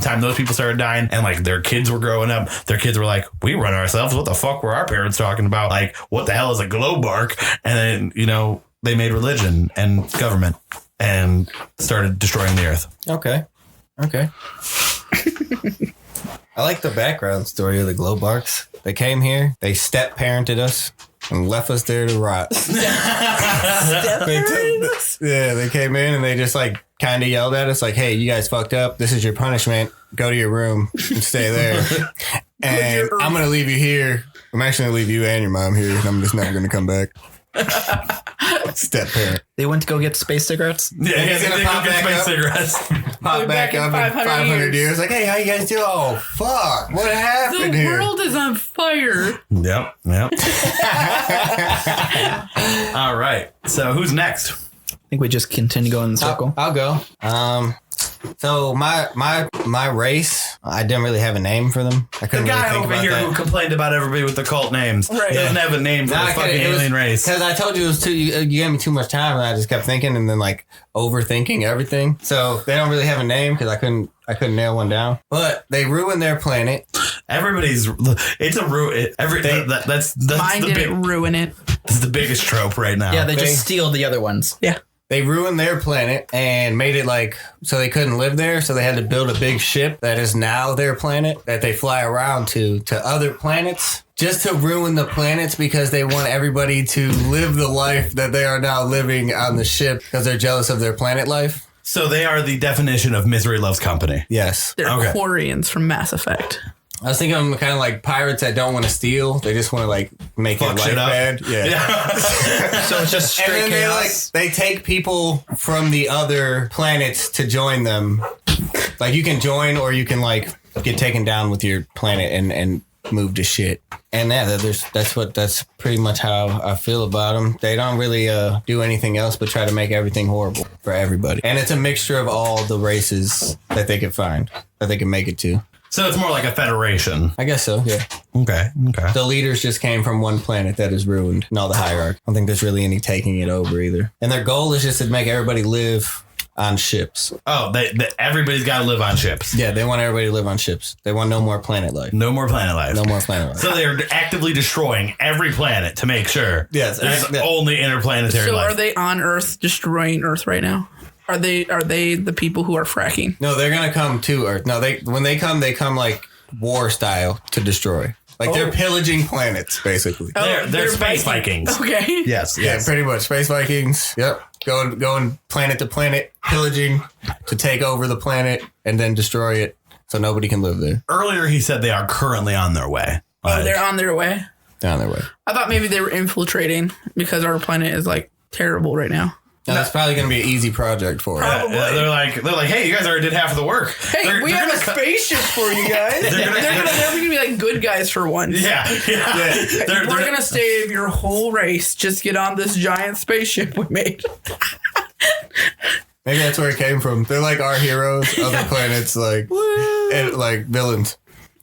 time those people started dying and like their kids were growing up, their kids were like, we run ourselves. What the fuck were our parents talking about? Like, what the hell is a Glowbark? And then, you know, they made religion and government and started destroying the earth. Okay. I like the background story of the Glowbarks. They came here, they step parented us, and left us there to rot. They came in and they just like kind of yelled at us like, hey, you guys fucked up. This is your punishment. Go to your room and stay there. And I'm going to leave you here. I'm actually going to leave you and your mom here. And I'm just never going to come back. Step parent. They went to go get space cigarettes. Yeah, he's gonna pop back up. cigarettes. Pop back up in 500 years. Like, hey, how you guys do? Oh, fuck. What happened The here? world is on fire. Yep. All right. So who's next? I think we just continue going in the circle. I'll go. So my race, I didn't really have a name for them. I The couldn't guy really think over about here that. who complained about everybody with the cult names. Right. He doesn't have a name for Nah, the fucking alien race. Because I told you it was too. You gave me too much time, and I just kept thinking, and then like overthinking everything. So they don't really have a name because I couldn't nail one down. But they ruined their planet. Everybody's. It's a ruin. That's Mine the didn't ruin it. That's the biggest trope right now. Yeah, they just steal the other ones. Yeah. They ruined their planet and made it like so they couldn't live there. So they had to build a big ship that is now their planet that they fly around to other planets just to ruin the planets because they want everybody to live the life that they are now living on the ship because they're jealous of their planet life. So they are the definition of misery loves company. Yes. They're Okay. Quarians from Mass Effect. I was thinking of them kind of like pirates that don't want to steal. They just want to like make Fuck their life shit up. bad. Yeah. So it's just And straight then chaos. they take people from the other planets to join them. Like you can join or you can like get taken down with your planet and move to shit. And yeah, that's pretty much how I feel about them. They don't really do anything else but try to make everything horrible for everybody. And it's a mixture of all the races that they can find, that they can make it to. So it's more like a federation. I guess so, yeah. Okay. The leaders just came from one planet that is ruined and all the hierarchy. I don't think there's really any taking it over either. And their goal is just to make everybody live on ships. Oh, everybody's got to live on ships. Yeah, they want everybody to live on ships. They want no more planet life. No more planet life. No more planet life. So they're actively destroying every planet to make sure Yes, there's yeah. only interplanetary So life. are they on Earth destroying Earth right now? Are they the people who are fracking? No, they're gonna come to Earth. No, when they come like war style to destroy. Like they're pillaging planets, basically. They're space Vikings. Okay. Yes. Yeah, pretty much. Space Vikings. Yep. Going planet to planet, pillaging to take over the planet and then destroy it so nobody can live there. Earlier, he said they are currently on their way. Oh, they're on their way. Down their way. I thought maybe they were infiltrating because our planet is like terrible right now. Now, that's probably going to be an easy project for us. Yeah, they're like, hey, you guys already did half of the work. Hey, They're we have gonna a spaceship for you guys. They're They're gonna be like good guys for once. Yeah. We're gonna save your whole race. Just get on this giant spaceship we made. Maybe that's where it came from. They're like our heroes, other planets, like and like villains.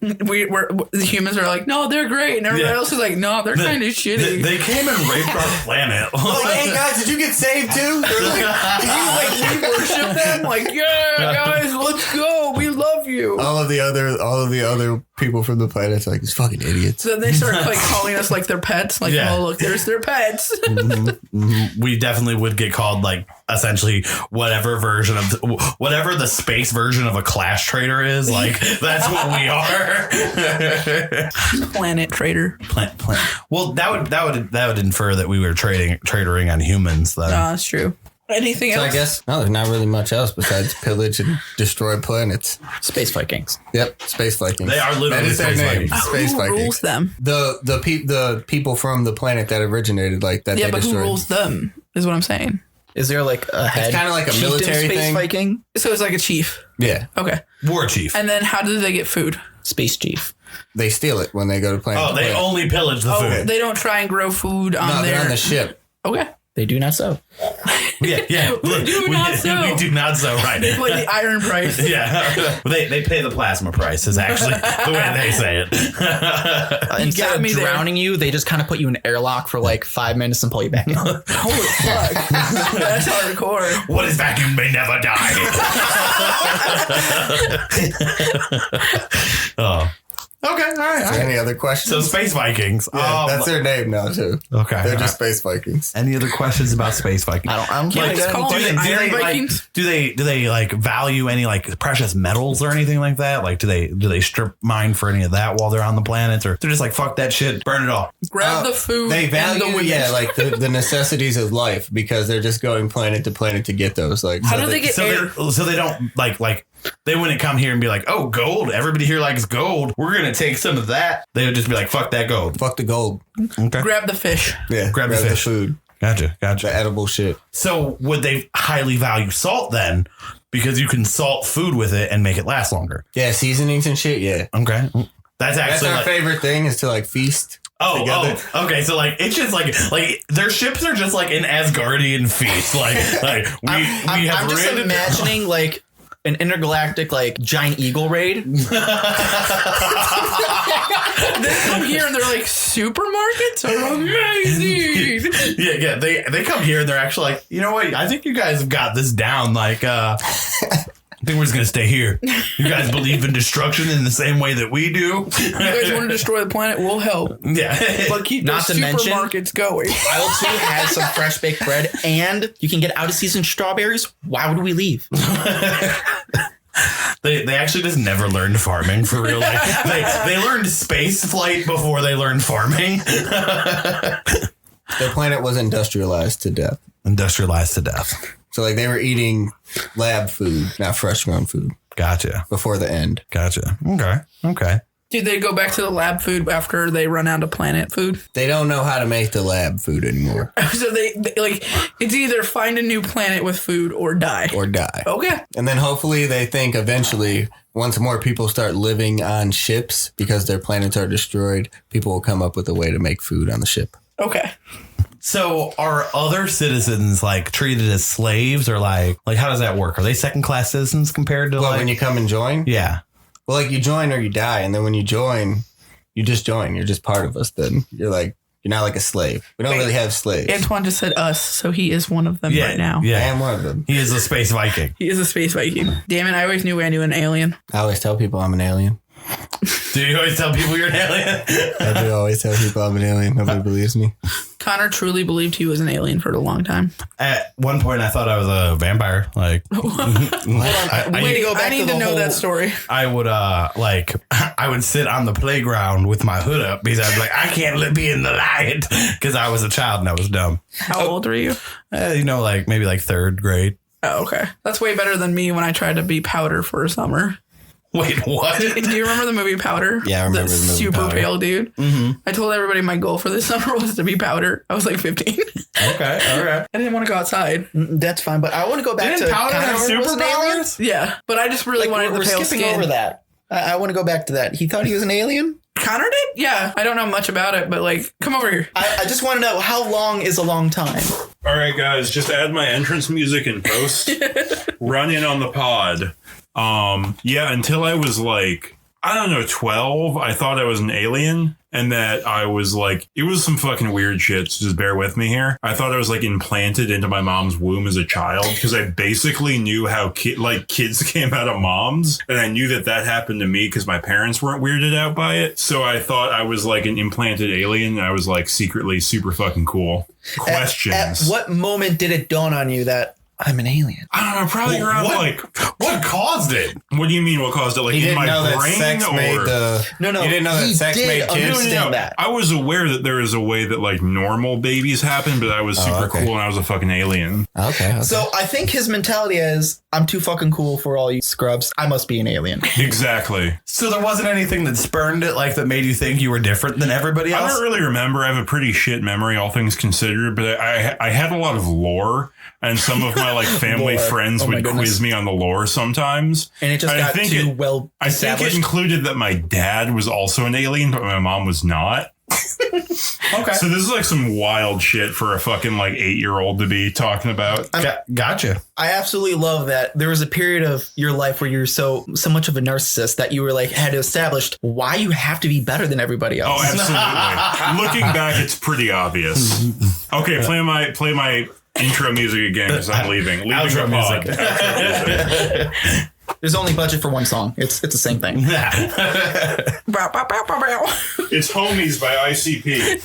the humans are like, no, they're great, and everybody else is like, no, they're kind of shitty. They came and raped our planet. Like, hey guys, did you get saved too? They're like, we worship them, like, yeah, guys, let's go, we love you. all of the other people from the planet's like, these fucking idiots. So they start like calling us like their pets, like, Yeah. oh look, there's their pets. We definitely would get called like essentially whatever version of whatever the space version of a Clash Trader is. Like that's what we are. Planet trader. Plant. Well, that would infer that we were trading on humans. Then That's true. Anything So else? I guess there's not really much else besides pillage and destroy planets. Space Vikings. Yep, space Vikings. They are literally That is their space name. Vikings. Space who Vikings. rules them? The people from the planet that originated like that. Yeah, they but who destroyed. rules them? Is what I'm saying. Is there like a head? kinda like a chieftain military Space thing. Viking? So it's like a chief. Yeah, Okay. War chief. And then how do they get food? Space Chief. they steal it when they go to planet. Oh, to they planet. only pillage the food. They don't try and grow food on No, their. they're on the ship. Okay. They do not so. Yeah. We do not sow. We do not so right. They play the iron price. Yeah, they pay the plasma price is actually the way they say it. Instead got of me there. drowning you, they just kind of put you in an airlock for like 5 minutes and pull you back out. Holy fuck. That's hardcore. What is vacuum may never die. Oh. Okay, all right. Any other questions? So Space Vikings. Yeah, that's their name now too. Okay. They're just Space Vikings. Any other questions about Space Vikings? I don't Can't like just that. call do them they, do Iron they Vikings? like do they like value any like precious metals or anything like that? Like do they strip mine for any of that while they're on the planet, or they're just like fuck that shit, burn it all? Grab the food. They and value, the women. like the necessities of life because they're just going planet to planet to get those. Like, How so do they get air? So they don't like they wouldn't come here and be like, oh, gold. Everybody here likes gold. We're gonna take some of that. They would just be like, fuck that gold. fuck the gold. Okay. Grab the fish. Yeah, Grab the fish. food, Gotcha. the edible shit. So would they highly value salt then? Because you can salt food with it and make it last longer. Yeah, seasonings and shit. Yeah, Okay. That's that's actually our like, favorite thing is to like feast. together. okay. So like it's just like their ships are just like an Asgardian feast. Like we have I'm just raided- imagining like an intergalactic like giant eagle raid. They come here and they're like, supermarkets are amazing. Yeah. They come here and they're actually like, you know what? I think you guys have got this down. Like, I think we're just gonna stay here. You guys believe in destruction in the same way that we do. You guys want to destroy the planet? We'll help. Yeah. But keep Not those to mention- supermarkets going. Aisle 2 has some fresh baked bread, and you can get out of season strawberries. Why would we leave? They actually just never learned farming for real. Like, they learned space flight before they learned farming. Their planet was industrialized to death. Industrialized to death. So like they were eating lab food, not fresh grown food, Gotcha. before the end. Gotcha. Okay. Do they go back to the lab food after they run out of planet food? They don't know how to make the lab food anymore So they like, it's either find a new planet with food or die. or die. Okay. And then hopefully they think eventually once more people start living on ships because their planets are destroyed, people will come up with a way to make food on the ship. Okay. So are other citizens like treated as slaves or like how does that work? Are they second class citizens compared to Well, like when you come and join? yeah. Well, like you join or you die. And then when you join, you just join. You're just part of us then. You're not like a slave. We don't really have slaves. Antoine just said us, so he is one of them Yeah. right now. I Yeah. am one of them. He is a space Viking. He is a space Viking. Damn it, I always knew I knew an alien. I always tell people I'm an alien. Do you always tell people you're an alien? I do always tell people I'm an alien. Nobody believes me. Connor truly believed he was an alien for a long time. At one point, I thought I was a vampire. Like, I need to know that story. I would I would sit on the playground with my hood up because I'd be like, I can't be in the light because I was a child and I was dumb. How old were you? Like maybe like third grade. Oh, okay. That's way better than me when I tried to be Powder for a summer. Wait, what? Do you remember the movie Powder? Yeah, I remember the movie super Powder. pale dude. Mm-hmm. I told everybody my goal for this summer was to be Powder. I was like 15. Okay, all right. I didn't want to go outside. That's fine, but I want to go back Didn't to Powder have Connor was an alien? superpowers? Yeah, but I just really wanted the we're pale skipping skin. over that. I want to go back to that. He thought he was an alien? Connor did? Yeah. I don't know much about it, but like, come over here. I just want to know, how long is a long time? All right, guys, just add my entrance music in post. Run in on the pod. Yeah, until I was like, I don't know, 12, I thought I was an alien. And that I was like, it was some fucking weird shit. So just bear with me here. I thought I was like implanted into my mom's womb as a child because I basically knew how kids came out of moms. And I knew that happened to me because my parents weren't weirded out by it. So I thought I was like an implanted alien. And I was like secretly super fucking cool. Questions. At what moment did it dawn on you that I'm an alien? I don't know, probably around what caused it? what do you mean what caused it? Like He in didn't my know that brain sex made the. No. He didn't know that sex did made kids. understand that. I was aware that there is a way that like normal babies happen, but I was super okay. cool and I was a fucking alien. Okay. So I think his mentality is, I'm too fucking cool for all you scrubs. I must be an alien. Exactly. So there wasn't anything that spurned it, like that made you think you were different than everybody I else? don't really remember. I have a pretty shit memory, all things considered, but I had a lot of lore, and some of my like family Lore. friends Oh my would goodness. quiz me on the lore sometimes. And it just I got think too it- well I think it established. included that my dad was also an alien, but my mom was not. Okay. So this is like some wild shit for a fucking like 8-year-old to be talking about. Gotcha. I absolutely love that there was a period of your life where you're so much of a narcissist that you were like had to establish why you have to be better than everybody else. Oh, absolutely. Looking back, it's pretty obvious. Okay, play my intro music again because I'm leaving. Leaving Outro the pod. music. Outro music. There's only budget for one song. It's the same thing. Bow, bow, bow, bow, bow. It's Homies by ICP.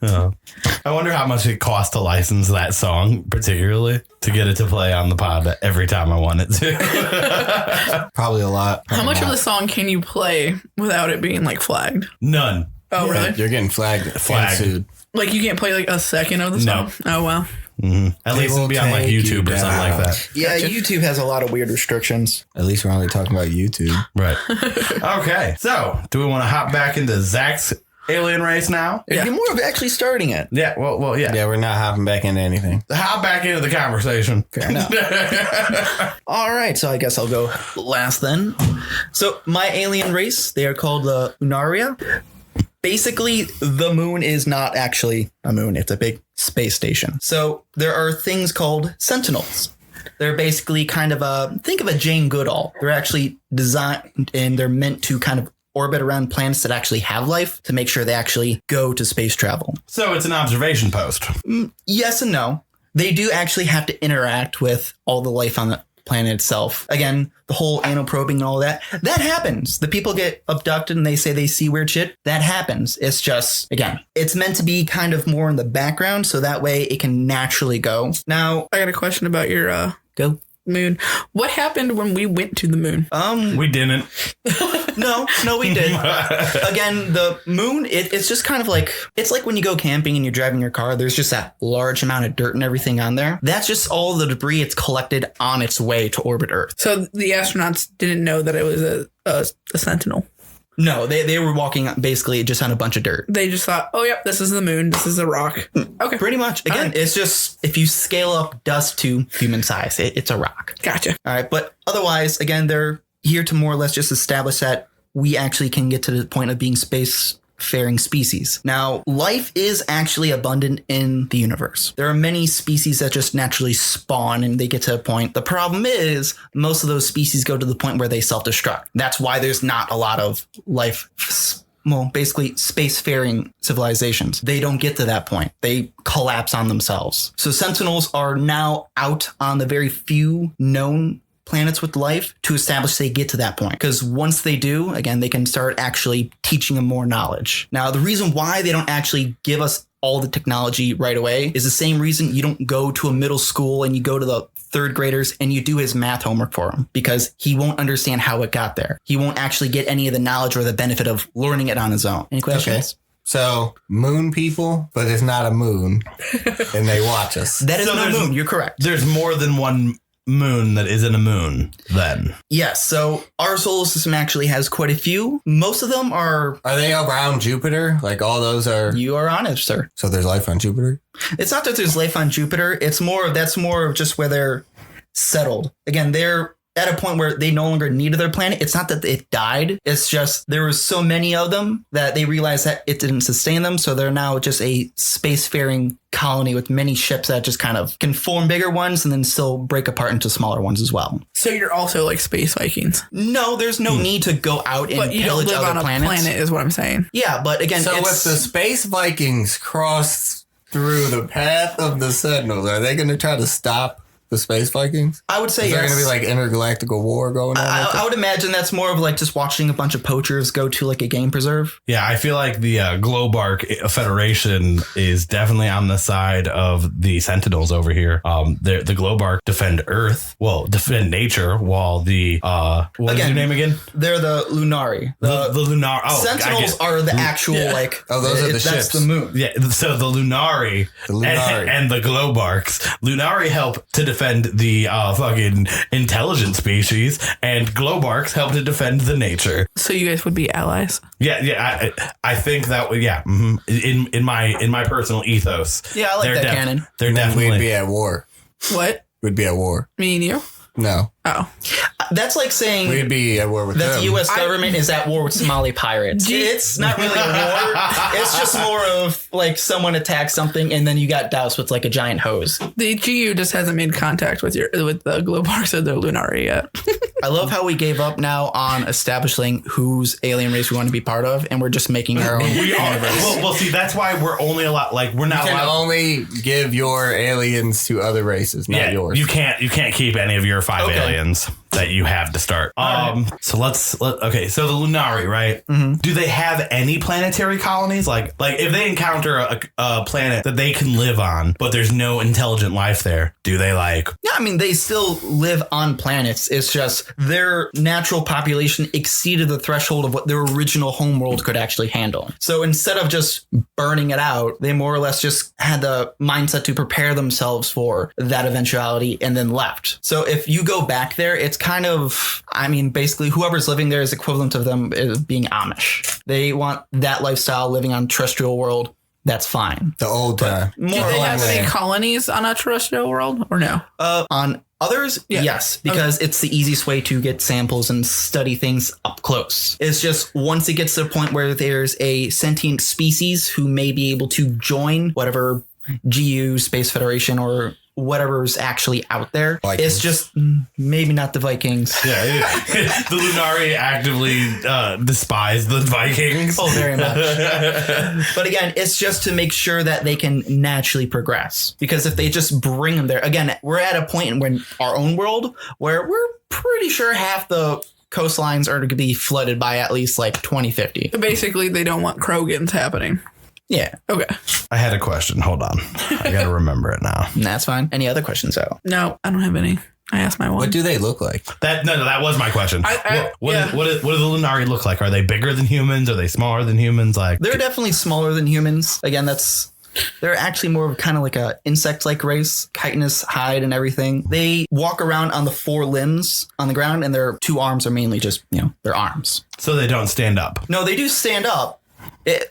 I wonder how much it cost to license that song, particularly to get it to play on the pod every time I want it to. Probably a lot. How much of the song can you play without it being like flagged? None. Oh, really? You're getting flagged. Flagged. And sued. Like you can't play like a second of the song? No. Oh, wow. At least it'll be on like take you YouTube or something like down. that. Yeah, YouTube has a lot of weird restrictions. At least we're only talking about YouTube. Right. Okay. So, do we want to hop back into Zach's alien race now? Yeah. You're more of actually starting it. Yeah. Well, yeah. Yeah, we're not hopping back into anything. Hop back into the conversation. Fair enough. All right, so I guess I'll go last then. So my alien race, they are called the Unaria. Basically, the moon is not actually a moon. It's a big space station. So there are things called Sentinels. They're basically kind of think of a Jane Goodall. They're actually designed and they're meant to kind of orbit around planets that actually have life to make sure they actually go to space travel. So it's an observation post. Yes and no. They do actually have to interact with all the life on the planet itself. Again, the whole anal probing and all that happens. The people get abducted and they say they see weird shit. That happens. It's just, again, it's meant to be kind of more in the background so that way it can naturally go. Now, I got a question about your go. moon. What happened when we went to the moon? We didn't. No, we did. Again, the moon, it's just kind of like, it's like when you go camping and you're driving your car, there's just that large amount of dirt and everything on there. That's just all the debris it's collected on its way to orbit Earth. So the astronauts didn't know that it was a sentinel. No, they were walking basically just on a bunch of dirt. They just thought, oh, yep, this is the moon. This is a rock. Okay. Pretty much. Again, Alright. it's just, if you scale up dust to human size, it's a rock. Gotcha. All right. But otherwise, again, they're here to more or less just establish that we actually can get to the point of being spacefaring species. Now, life is actually abundant in the universe. There are many species that just naturally spawn and they get to a point. The problem is most of those species go to the point where they self-destruct. That's why there's not a lot of life. Well, basically spacefaring civilizations. They don't get to that point. They collapse on themselves. So Sentinels are now out on the very few known planets with life to establish they get to that point. Because once they do, again, they can start actually teaching them more knowledge. Now, the reason why they don't actually give us all the technology right away is the same reason you don't go to a middle school and you go to the third graders and you do his math homework for him, because he won't understand how it got there. He won't actually get any of the knowledge or the benefit of learning it on his own. Any questions? Okay. So, moon people, but it's not a moon, and they watch us. That is So no there's- moon. You're correct. There's more than one moon that isn't a moon then. Yes. So our solar system actually has quite a few. Most of them are. Are they around Jupiter? Like all those are. You are on it, sir. So there's life on Jupiter? It's not that there's life on Jupiter. It's more of just where they're settled. Again, they're at a point where they no longer needed their planet. It's not that it died. It's just there was so many of them that they realized that it didn't sustain them. So they're now just a spacefaring colony with many ships that just kind of can form bigger ones and then still break apart into smaller ones as well. So you're also like space Vikings. No, there's no need to go out and But you don't pillage live on other a planets. planet is what I'm saying. Yeah, but again, So it's, if the space Vikings cross through the path of the Sentinels, are they going to try to stop the space Vikings? I would say Is there yes. going to be like intergalactic war going on? I would imagine that's more of like just watching a bunch of poachers go to like a game preserve. Yeah, I feel like the Globark Federation is definitely on the side of the Sentinels over here. The Globark defend Earth, defend nature, while the what is Again, your name again? They're the Lunari. The Lunar. Oh, Sentinels are the actual like. Oh, those are the that's ships. the moon. Yeah, so the Lunari, And the Globarks. Lunari help to defend the fucking intelligent species, and Globarks help to defend the nature. So you guys would be allies. Yeah. I think that would. Yeah. In my personal ethos. Yeah, I like that canon. They're Then definitely. we'd be at war. What? We'd be at war. Me and you? No. Oh. That's like saying We'd be at war with that them. the U.S. government is at war with Somali pirates. It's not really a war. It's just more of like someone attacks something and then you got doused with like a giant hose. The GU just hasn't made contact with the Globarks or the Lunari yet. I love how we gave up now on establishing whose alien race we want to be part of, and we're just making our own. We are. Well, see, that's why we're only allowed. Like, we're not You can allowed. only give your aliens to other races, not yours. You can't keep any of your 5 Okay. aliens that you have to start. So okay. So the Lunari, right? Mm-hmm. Do they have any planetary colonies? Like if they encounter a planet that they can live on, but there's no intelligent life there, do they like? Yeah, I mean, they still live on planets. It's just their natural population exceeded the threshold of what their original homeworld could actually handle. So instead of just burning it out, they more or less just had the mindset to prepare themselves for that eventuality and then left. So if you go back there, it's kind of, I mean, basically whoever's living there is equivalent of them being Amish. They want that lifestyle living on terrestrial world. That's fine. The old time. Do they have any colonies on a terrestrial world or no? On others, Yeah. yes, because it's the easiest way to get samples and study things up close. It's just once it gets to the point where there's a sentient species who may be able to join whatever GU, Space Federation, or whatever's actually out there. Vikings. It's just maybe not the Vikings. Yeah, the Lunari actively despise the Vikings. Oh, very much. But again, it's just to make sure that they can naturally progress. Because if they just bring them there, again, we're at a point in our own world where we're pretty sure half the coastlines are going to be flooded by at least like 2050. So basically, they don't want Krogans happening. Yeah, Okay. I had a question. Hold on. I got to remember it now. and that's fine. Any other questions, though? No, I don't have any. I asked my one. What do they look like? That was my question. Yeah. What do the Lunari look like? Are they bigger than humans? Are they smaller than humans? Like They're definitely smaller than humans. Again, they're actually more of kind of like a insect-like race, chitinous hide and everything. They walk around on the 4 limbs on the ground, and their 2 arms are mainly just, their arms. so they don't stand up. No, they do stand up.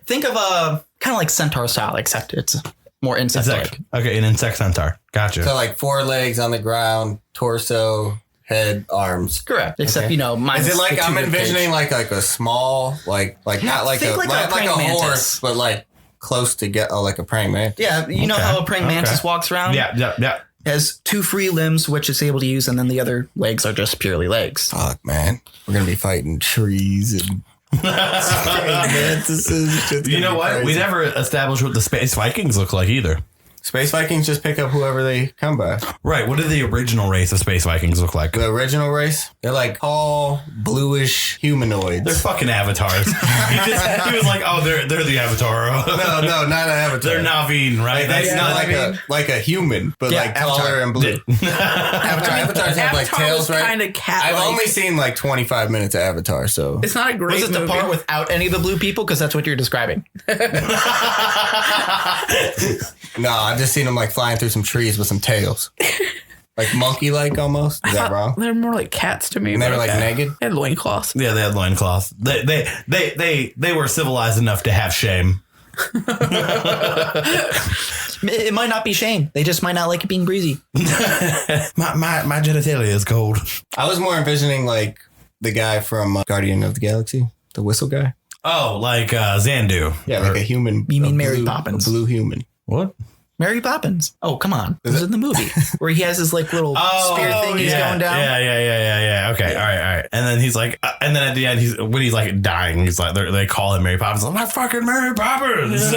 Think of a kind of like centaur style, except it's more insect-like. Okay, an insect centaur. Gotcha. So like 4 legs on the ground, torso, head, arms. Correct. Except, Okay. mine's Is it like the I'm 2 rib envisioning cage. like a small like not like Think a like a like praying a mantis. horse, but like close to get like a praying mantis. Yeah, you know Okay. how a praying mantis walks around? yeah. It has 2 free limbs, which it's able to use, and then the other legs are just purely legs. Fuck, man, we're gonna be fighting trees and mantises. Shit's You gonna know be what? crazy. We never established what the Space Vikings look like either. Space Vikings just pick up whoever they come by. Right. What did the original race of Space Vikings look like? The original race, they're like tall, bluish humanoids. They're fucking avatars. he was like, oh, they're the avatar. no, not an avatar. They're Naveen, right? That's That's not not like a human, but Yeah, like Avatar. taller and blue. Avatars have like Avatar tails, was right? kind of cat. I've only seen like 25 minutes of Avatar, so It's not a great Was it the movie. part without any of the blue people? Because that's what you're describing. no, I've just seen them like flying through some trees with some tails, like monkey-like almost. Is that wrong? They're more like cats to me. And they but were like okay. naked. They had loincloths. Yeah, they had loincloths. They were civilized enough to have shame. It might not be shame. They just might not like it being breezy. my genitalia is cold. I was more envisioning like the guy from Guardian of the Galaxy, the whistle guy. Oh, like Xandu. Yeah, like a human. You mean Mary blue, Poppins? A blue human. What? Mary Poppins. Oh, come on. It was in the movie where he has his like little spear thing he's going down. Yeah. Okay. All right. And then he's like, and then at the end, when he's like dying, he's like, they call him Mary Poppins. I'm like, fucking Mary Poppins.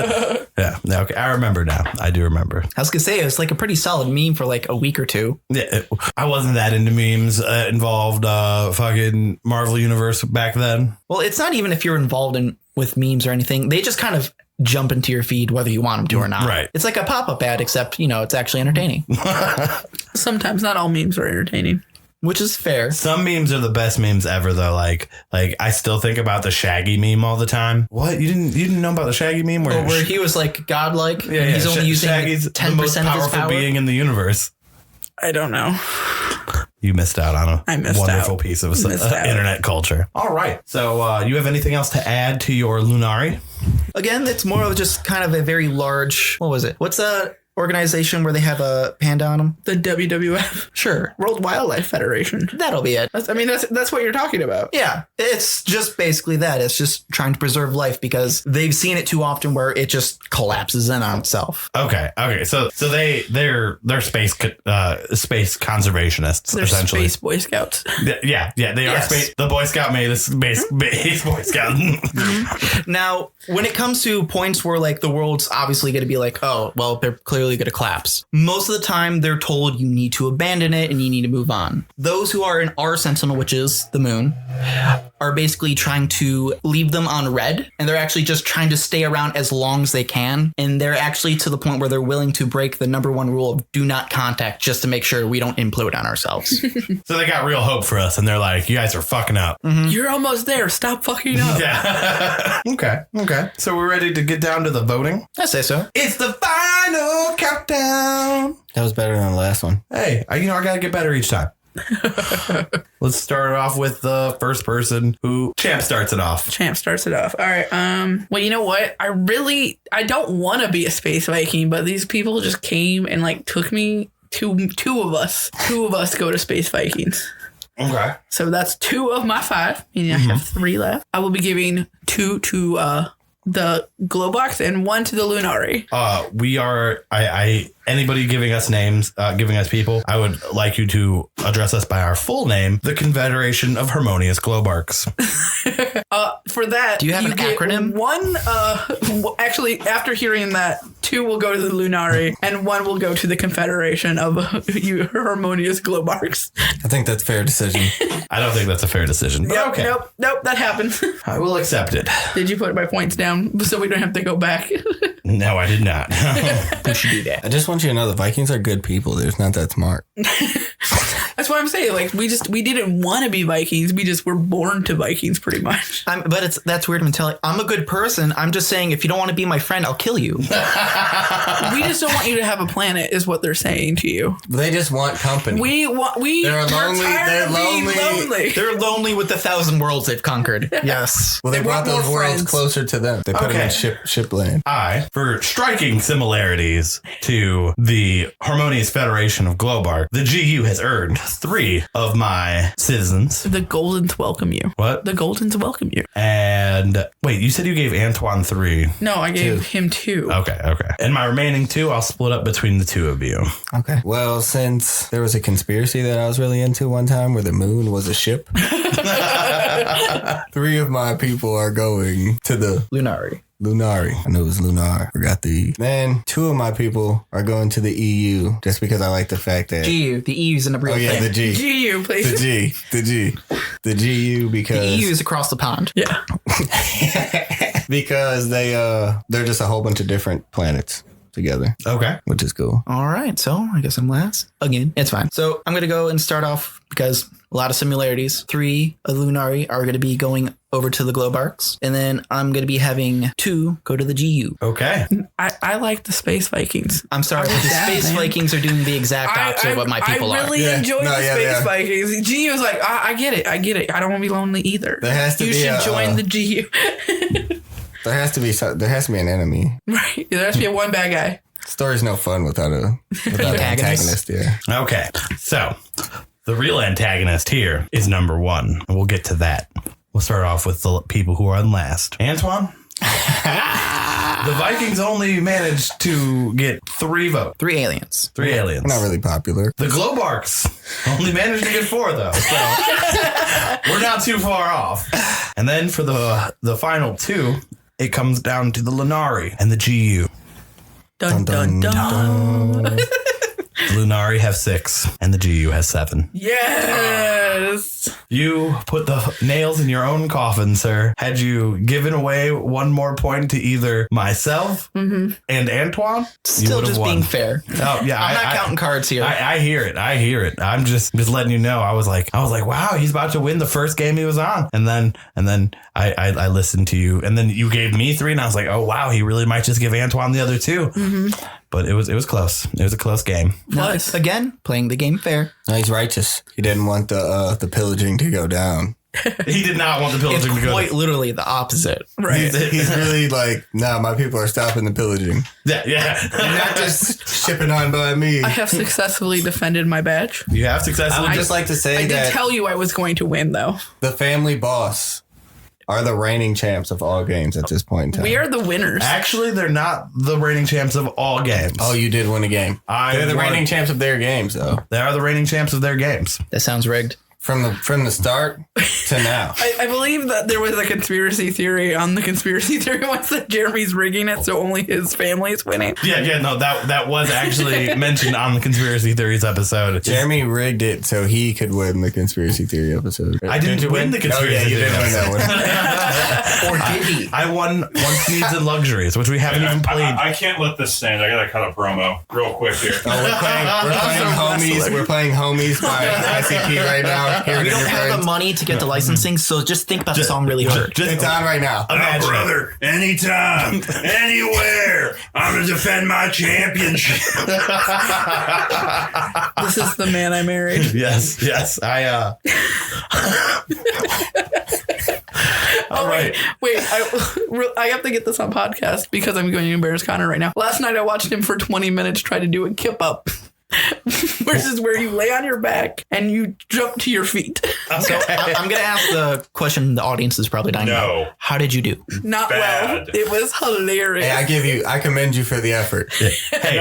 Yeah. Okay. I remember now. I do remember. I was gonna say it was like a pretty solid meme for like a week or two. Yeah. I wasn't that into memes that involved fucking Marvel Universe back then. Well, it's not even if you're involved in with memes or anything. They just kind of jump into your feed whether you want them to or not. Right. It's like a pop-up ad, except, it's actually entertaining. Sometimes not all memes are entertaining. Which is fair. Some memes are the best memes ever, though. Like I still think about the Shaggy meme all the time. What? You didn't know about the Shaggy meme Where he was like godlike? Yeah, and he's only using Shaggy's 10% the most of his powerful power? being in the universe. I don't know. You missed out on I a missed wonderful out. piece of Missed out. internet culture. All right. So you have anything else to add to your Lunari? Again, it's more of just kind of a very large, what was it? What's a organization where they have a panda on them? The WWF, Sure. World Wildlife Federation. That'll be it. That's what you're talking about. Yeah, it's just basically that. It's just trying to preserve life because they've seen it too often where it just collapses in on itself. Okay. So they're space conservationists They're essentially. space Boy Scouts. Yeah, they are Yes. space. The Boy Scout made this space Boy Scout. Now, when it comes to points where like the world's obviously going to be like, oh, well, they're clearly going to collapse. Most of the time, they're told you need to abandon it and you need to move on. Those who are in our Sentinel, which is the moon, are basically trying to leave them on red, and they're actually just trying to stay around as long as they can. And they're actually to the point where they're willing to break the number one rule of do not contact just to make sure we don't implode on ourselves. So they got real hope for us, and they're like, "You guys are fucking up." You're almost there. Stop fucking up. Yeah. Okay. So we're ready to get down to the voting. I say so. It's the final countdown. That was better than the last one. Hey, I gotta get better each time. Let's start off with the first person who Champ starts it off. Champ starts it off. All right. Well, you know what? I don't want to be a space Viking, but these people just came and like took me to two of us go to Space Vikings. Okay. So that's 2 of my 5, meaning I have 3 left. I will be giving 2 to the Glowbox and 1 to the Lunari. We are. Anybody giving us names, giving us people, I would like you to address us by our full name, the Confederation of Harmonious Glowbarks. For that, Do you have an get acronym? 1, actually, after hearing that, 2 will go to the Lunari and 1 will go to the Confederation of Harmonious Glowbarks. I think that's a fair decision. I don't think that's a fair decision. But okay. Nope, that happened. I will accept it. Did you put my points down so we don't have to go back? No, I did not. We should do that. I just want you to know the Vikings are good people. They're just not that smart. That's what I'm saying. Like we didn't want to be Vikings. We just were born to Vikings, pretty much. But that's weird mentality. I'm a good person. I'm just saying, if you don't want to be my friend, I'll kill you. We just don't want you to have a planet, is what they're saying to you. They just want company. They're They're lonely. They're lonely. They're lonely with the 1,000 worlds they've conquered. Yes. Well, they They brought want those more worlds friends. closer to them. They put them in Okay. ship land. For striking similarities to the Harmonious Federation of Glowbark, the GU has earned 3 of my citizens. The Goldens welcome you. What? The Goldens welcome you. And wait, you said you gave Antoine 3. No, I gave him 2. Okay. And my remaining 2, I'll split up between the 2 of you. Okay. Well, since there was a conspiracy that I was really into one time where the moon was a ship, 3 of my people are going to the Lunari. Lunari. I know it was Lunar. Forgot the E. Then 2 of my people are going to the EU just because I like the fact that. GU. The EU's in a real Oh, yeah, thing. the G. GU, please. The GU The because. EU is across the pond. Yeah. because they're just a whole bunch of different planets together, Okay. which is cool. All right. So I guess I'm last. Again, it's fine. So I'm going to go and start off because a lot of similarities. 3 of the Lunari are going to be going over to the Glowbarks. And then I'm going to be having 2 go to the GU. Okay. I like the Space Vikings. I'm sorry, I'm but the with that, Space man. Vikings are doing the exact opposite of what my people I are. really Yeah. enjoy No, the yeah, Space yeah. Vikings. GU was like, I get it. I don't want to be lonely either. There has to you be should a, join the GU. There has to be an enemy. Right. There has to be a one bad guy. Story's no fun without an antagonist. Yeah. Okay, so the real antagonist here is number one, and we'll get to that. We'll start off with the people who are on last. Antoine? The Vikings only managed to get 3 votes. 3 aliens. 3 aliens. Not really popular. The Globarks only managed to get 4, though. So we're not too far off. And then for the final 2, it comes down to the Lunari and the GU. Dun, dun, dun. The Lunari have 6 and the GU has 7. Yes. You put the nails in your own coffin, sir. Had you given away 1 more point to either myself and Antoine, Still just being fair. Oh yeah, I'm not counting cards here. I hear it. I'm just letting you know. I was like, wow, he's about to win the first game he was on, and then I listened to you, and then you gave me 3, and I was like, oh wow, he really might just give Antoine the other 2. But it was close. It was a close game. Plus, Again, playing the game fair. No, he's righteous. He didn't want the pillaging to go down. He did not want the It's pillaging to go. quite literally the opposite. right. He's really like, no, my people are stopping the pillaging. Yeah. You're not just shipping on by me. I have successfully defended my badge. You have I successfully. would just like to say I did that tell you I was going to win, though. the family boss are the reigning champs of all games at this point in time. We are the winners. Actually, they're not the reigning champs of all games. Oh, you did win a game. They're the reigning champs of their games, though. They are the reigning champs of their games. That sounds rigged. From the start to now. I believe that there was a conspiracy theory on the conspiracy theory once that Jeremy's rigging it so only his family is winning. Yeah, no, that was actually mentioned on the conspiracy theories episode. Jeremy rigged it so he could win the conspiracy theory episode. I didn't win the conspiracy Oh, yeah, you theory didn't win that one. Or did he? I won Once Needs and Luxuries, which we haven't even played. I can't let this stand. I gotta cut a promo real quick here. Oh, we're playing Homies by ICP right now. Here We in don't your have the brains. money to get the licensing, so just think about the song really hard. It's on right now. Imagine it. Brother, anytime, anywhere, I'm gonna defend my championship. This is the man I married. Yes. All right. Wait, I have to get this on podcast because I'm going to embarrass Connor right now. Last night I watched him for 20 minutes try to do a kip up. Versus where you lay on your back and you jump to your feet. So I'm going to ask the question the audience is probably dying No. about. How did you do? Not Bad. well. It was hilarious. Hey, I commend you for the effort. Hey,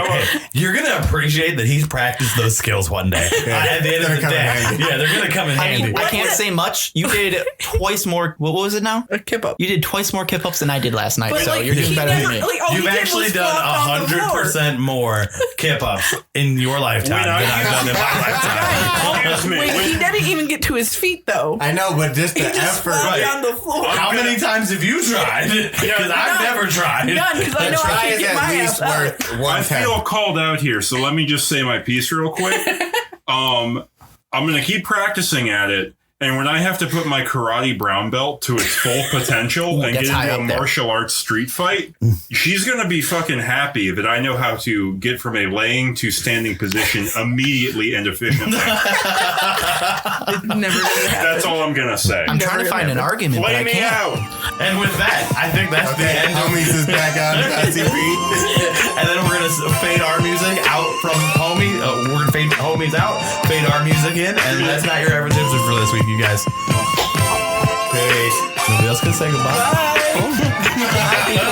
you're going to appreciate that he's practiced those skills one day. At the end of the They're gonna come in day. handy. Yeah, they're going to come in handy. I can't say much. You did twice more. What was it now? A kip up. You did twice more kip ups than I did last night. But, So like, you're doing he better than never- me. like, all he You've did actually was done flop on the floor. 100% more kip ups in your lifetime When I- than I've done in my lifetime. Excuse me. Wait, he didn't even get to his feet though. I know, but just the He just effort. flopped on the floor. How many times have you tried? Because I've never tried. None, because I The know I try can't is get my at ass least out. worth I 1 feel called out here, so let me just say my piece real quick. I'm gonna keep practicing at it, and when I have to put my karate brown belt to its full potential and get that's high into a up there. martial arts street fight, she's gonna be fucking happy that I know how to get from a laying to standing position immediately and efficiently. It's never gonna happen. That's all I'm gonna say. I'm trying to find an argument, but Play I me can't. out. And with that, I think that's the Okay, end. Homies is back on ICP. And then we're going to fade our music out from Homie. We're going to fade Homies out, fade our music in. And that's not your average episode for this week, you guys. Peace. Nobody else can say goodbye. Bye.